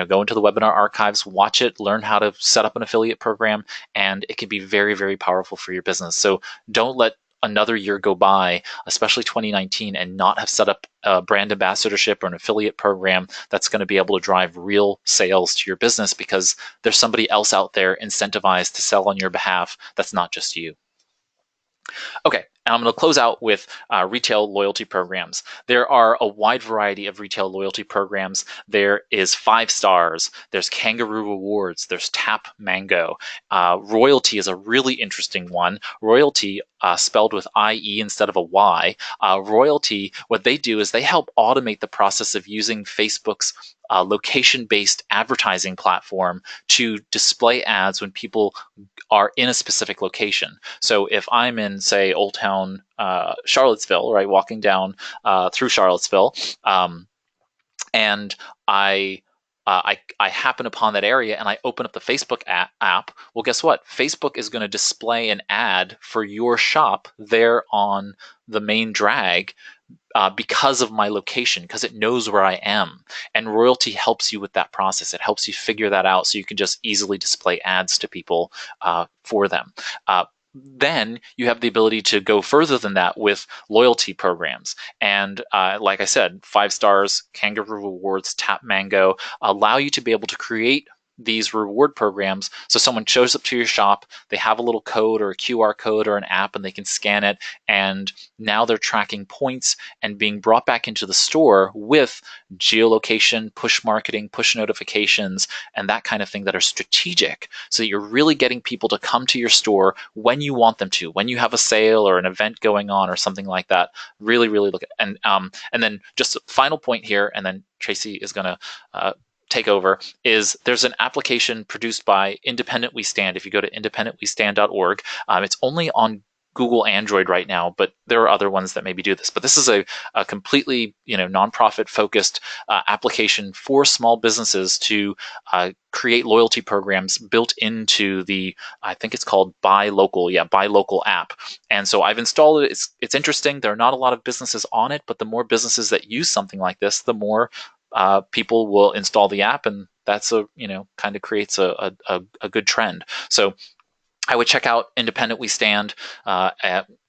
Go into the webinar archives, watch it, learn how to set up an affiliate program, and it can be very, very powerful for your business. So don't let another year go by, especially 2019, and not have set up a brand ambassadorship or an affiliate program that's going to be able to drive real sales to your business, because there's somebody else out there incentivized to sell on your behalf that's not just you. Okay, and I'm going to close out with retail loyalty programs. There are a wide variety of retail loyalty programs. There is 5 stars. There's Kangaroo Rewards. There's Tap Mango. Royalty is a really interesting one. Royalty, spelled with I-E instead of a Y. Royalty, what they do is they help automate the process of using Facebook's location-based advertising platform to display ads when people are in a specific location. So if I'm in, say, Old Town Charlottesville, right, walking down through Charlottesville, and I happen upon that area and I open up the Facebook app, well, guess what? Facebook is going to display an ad for your shop there on the main drag because of my location, because it knows where I am. And Royalty helps you with that process. It helps you figure that out so you can just easily display ads to people for them. Then you have the ability to go further than that with loyalty programs. And like I said, 5 stars, Kangaroo Rewards, Tap Mango allow you to be able to create these reward programs. So someone shows up to your shop, they have a little code or a QR code or an app, and they can scan it. And now they're tracking points and being brought back into the store with geolocation, push marketing, push notifications, and that kind of thing that are strategic, so that you're really getting people to come to your store when you want them to, when you have a sale or an event going on or something like that. Really, really look at, and then just a final point here, and then Tracy is going to take over, is there's an application produced by Independent We Stand. If you go to independentwestand.org, it's only on Google Android right now, but there are other ones that maybe do this. But this is a completely nonprofit focused application for small businesses to create loyalty programs built into the, I think it's called Buy Local app. And so I've installed it. It's interesting. There are not a lot of businesses on it, but the more businesses that use something like this, the more people will install the app, and that's kind of creates a good trend. So I would check out Independent We Stand.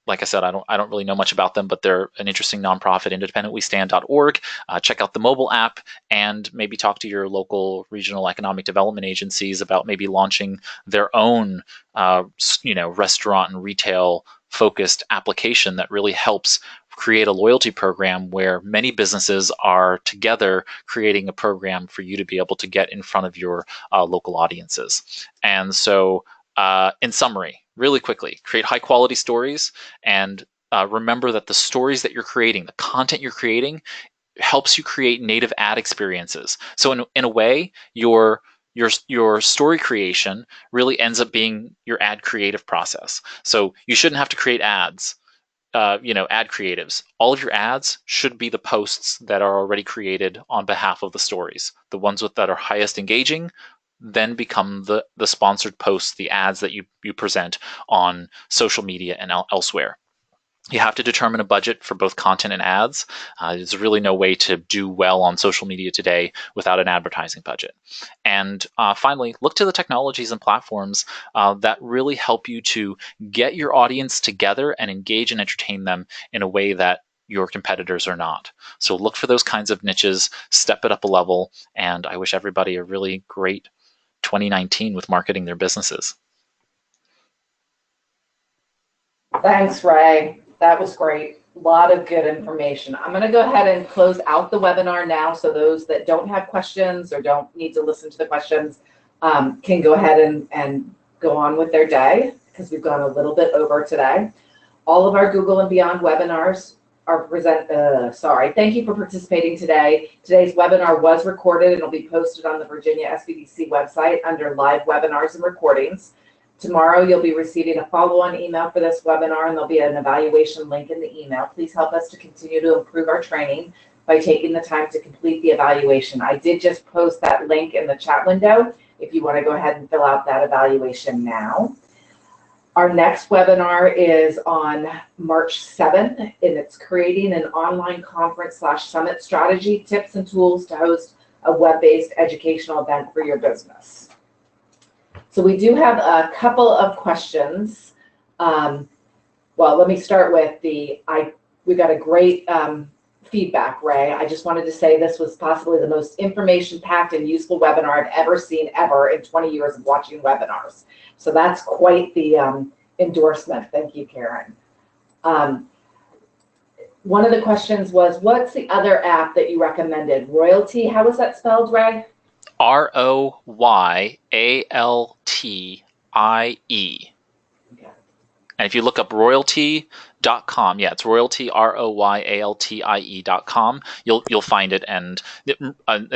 like I said, I don't really know much about them, but they're an interesting nonprofit, independentwestand.org. Check out the mobile app and maybe talk to your local regional economic development agencies about maybe launching their own, restaurant and retail focused application that really helps create a loyalty program where many businesses are together creating a program for you to be able to get in front of your local audiences. And so, in summary, really quickly, create high quality stories and remember that the stories that you're creating, the content you're creating, helps you create native ad experiences. So in a way, your story creation really ends up being your ad creative process. So you shouldn't have to create ads, ad creatives. All of your ads should be the posts that are already created on behalf of the stories. The ones that are highest engaging then become the sponsored posts, the ads that you present on social media and elsewhere. You have to determine a budget for both content and ads. There's really no way to do well on social media today without an advertising budget. And finally, look to the technologies and platforms that really help you to get your audience together and engage and entertain them in a way that your competitors are not. So look for those kinds of niches, step it up a level, and I wish everybody a really great 2019 with marketing their businesses. Thanks, Ray. That was great. A lot of good information. I'm going to go ahead and close out the webinar now, so those that don't have questions or don't need to listen to the questions can go ahead and go on with their day, because we've gone a little bit over today. All of our Google and Beyond webinars are thank you for participating today. Today's webinar was recorded and it'll be posted on the Virginia SBDC website under live webinars and recordings. Tomorrow, you'll be receiving a follow-on email for this webinar, and there'll be an evaluation link in the email. Please help us to continue to improve our training by taking the time to complete the evaluation. I did just post that link in the chat window if you want to go ahead and fill out that evaluation now. Our next webinar is on March 7th, and it's creating an online conference/summit strategy, tips and tools to host a web-based educational event for your business. So we do have a couple of questions. Well, let me start with we got a great feedback, Ray. I just wanted to say this was possibly the most information-packed and useful webinar I've ever seen in 20 years of watching webinars. So that's quite the endorsement. Thank you, Karen. One of the questions was, what's the other app that you recommended? Royalty, how was that spelled, Ray? Royaltie. Okay. And if you look up royaltie.com, it's royalty, royaltie.com, you'll find it. And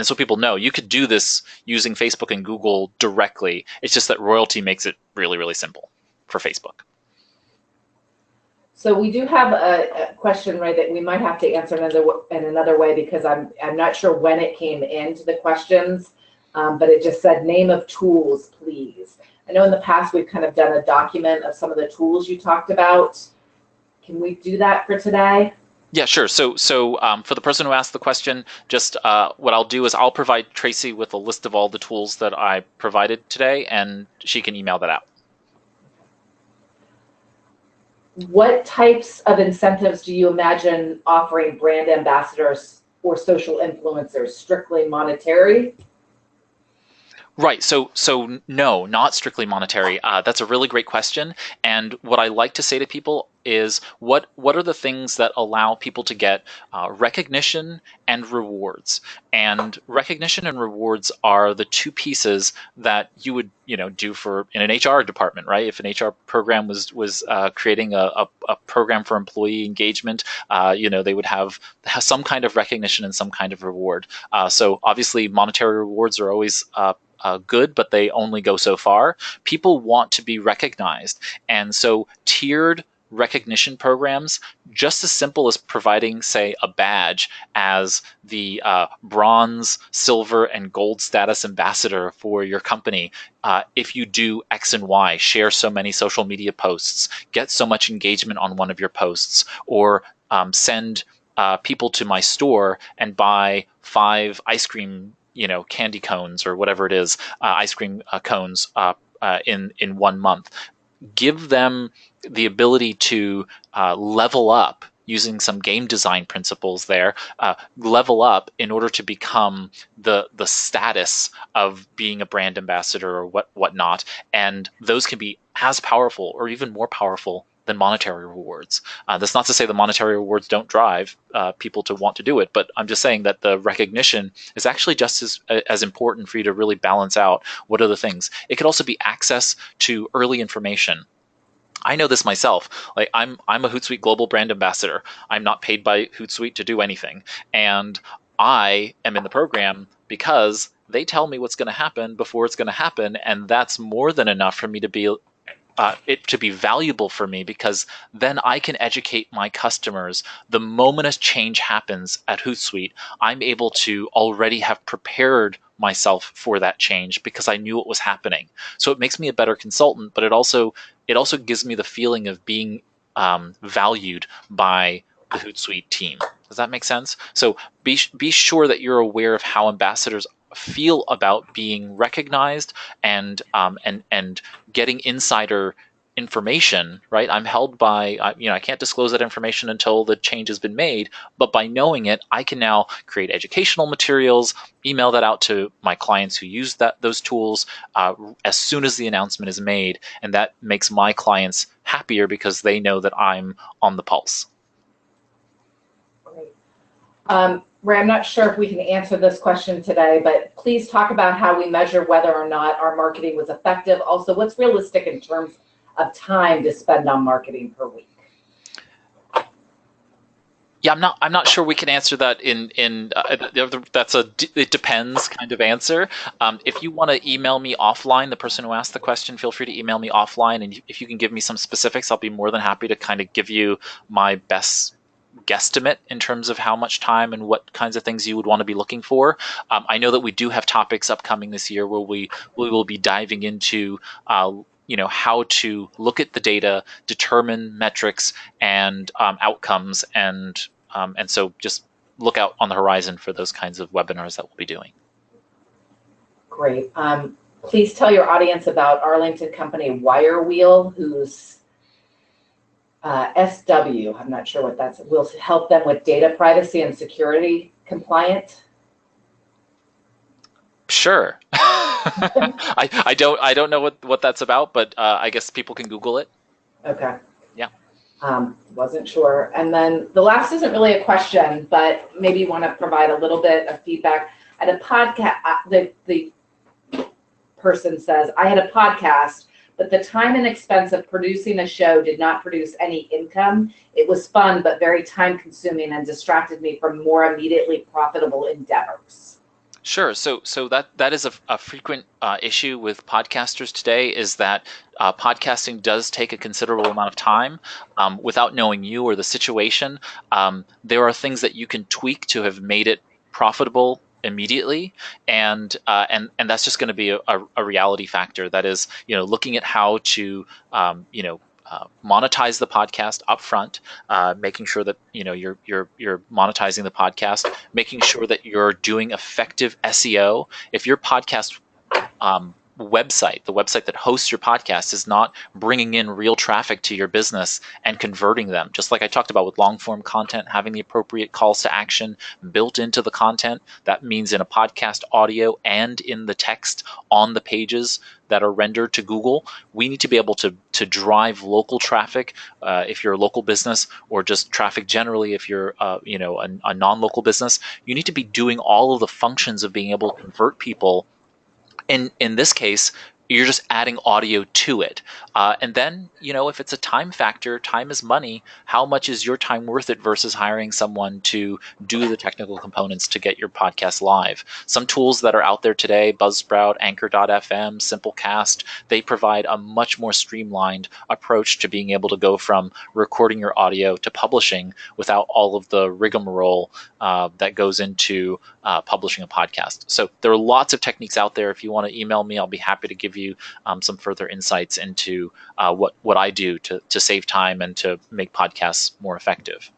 so people know you could do this using Facebook and Google directly. It's just that Royalty makes it really, really simple for Facebook. So we do have a question, Ray, that we might have to answer in another way, because I'm not sure when it came into the questions. But it just said, name of tools, please. I know in the past we've kind of done a document of some of the tools you talked about. Can we do that for today? Yeah, sure. So for the person who asked the question, just what I'll do is I'll provide Tracy with a list of all the tools that I provided today, and she can email that out. What types of incentives do you imagine offering brand ambassadors or social influencers? Strictly monetary? Right. So no, not strictly monetary. That's a really great question. And what I like to say to people is, what are the things that allow people to get recognition and rewards? And recognition and rewards are the two pieces that you would do for in an HR department, right? If an HR program was creating a program for employee engagement, they would have some kind of recognition and some kind of reward. So obviously, monetary rewards are always good, but they only go so far. People want to be recognized. And so tiered recognition programs, just as simple as providing, say, a badge as the bronze, silver, and gold status ambassador for your company. If you do X and Y, share so many social media posts, get so much engagement on one of your posts, or send people to my store and buy 5 ice cream candy cones or whatever it is, ice cream cones in 1 month. Give them the ability to level up using some game design principles there, level up in order to become the status of being a brand ambassador or whatnot, and those can be as powerful or even more powerful than monetary rewards. That's not to say the monetary rewards don't drive people to want to do it, but I'm just saying that the recognition is actually just as important for you to really balance out what are the things. It could also be access to early information. I know this myself. Like I'm a Hootsuite global brand ambassador. I'm not paid by Hootsuite to do anything, and I am in the program because they tell me what's going to happen before it's going to happen, and that's more than enough for me to be it to be valuable for me, because then I can educate my customers. The moment a change happens at Hootsuite, I'm able to already have prepared myself for that change because I knew what was happening. So it makes me a better consultant, but it also gives me the feeling of being valued by the Hootsuite team. Does that make sense? So be sure that you're aware of how ambassadors feel about being recognized and getting insider information, right? I'm held by, I can't disclose that information until the change has been made, but by knowing it, I can now create educational materials, email that out to my clients who use those tools as soon as the announcement is made, and that makes my clients happier because they know that I'm on the pulse. Great. Ray, I'm not sure if we can answer this question today, but please talk about how we measure whether or not our marketing was effective. Also, what's realistic in terms of time to spend on marketing per week? Yeah, I'm not sure we can answer that that's it depends kind of answer. If you want to email me offline, the person who asked the question, feel free to email me offline, and if you can give me some specifics, I'll be more than happy to kind of give you my best guesstimate in terms of how much time and what kinds of things you would want to be looking for. I know that we do have topics upcoming this year where we will be diving into how to look at the data, determine metrics and outcomes, and so just look out on the horizon for those kinds of webinars that we'll be doing. Great. Please tell your audience about Arlington company Wirewheel, whose SW, I'm not sure what that's, will help them with data privacy and security compliant. Sure. I don't know what that's about, but I guess people can Google it. Okay. Yeah. Wasn't sure. And then the last isn't really a question, but maybe you want to provide a little bit of feedback. At a podcast, the person says, I had a podcast, but the time and expense of producing a show did not produce any income. It was fun, but very time consuming and distracted me from more immediately profitable endeavors. Sure. So that is a frequent issue with podcasters today, is that podcasting does take a considerable amount of time. Without knowing you or the situation, there are things that you can tweak to have made it profitable immediately, and that's just going to be a reality factor. That is, looking at how to monetize the podcast upfront, making sure that you're monetizing the podcast, making sure that you're doing effective SEO. If your podcast website, the website that hosts your podcast, is not bringing in real traffic to your business and converting them, just like I talked about with long form content, having the appropriate calls to action built into the content, that means in a podcast audio and in the text on the pages that are rendered to Google, we need to be able to drive local traffic if you're a local business, or just traffic generally if you're a non-local business. You need to be doing all of the functions of being able to convert people. In this case, you're just adding audio to it. And then, if it's a time factor, time is money. How much is your time worth it versus hiring someone to do the technical components to get your podcast live? Some tools that are out there today, Buzzsprout, Anchor.fm, Simplecast, they provide a much more streamlined approach to being able to go from recording your audio to publishing without all of the rigmarole that goes into publishing a podcast. So there are lots of techniques out there. If you want to email me, I'll be happy to give you some further insights into what I do to save time and to make podcasts more effective.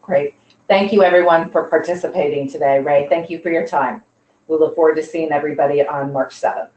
Great. Thank you, everyone, for participating today. Ray, thank you for your time. We look forward to seeing everybody on March 7th.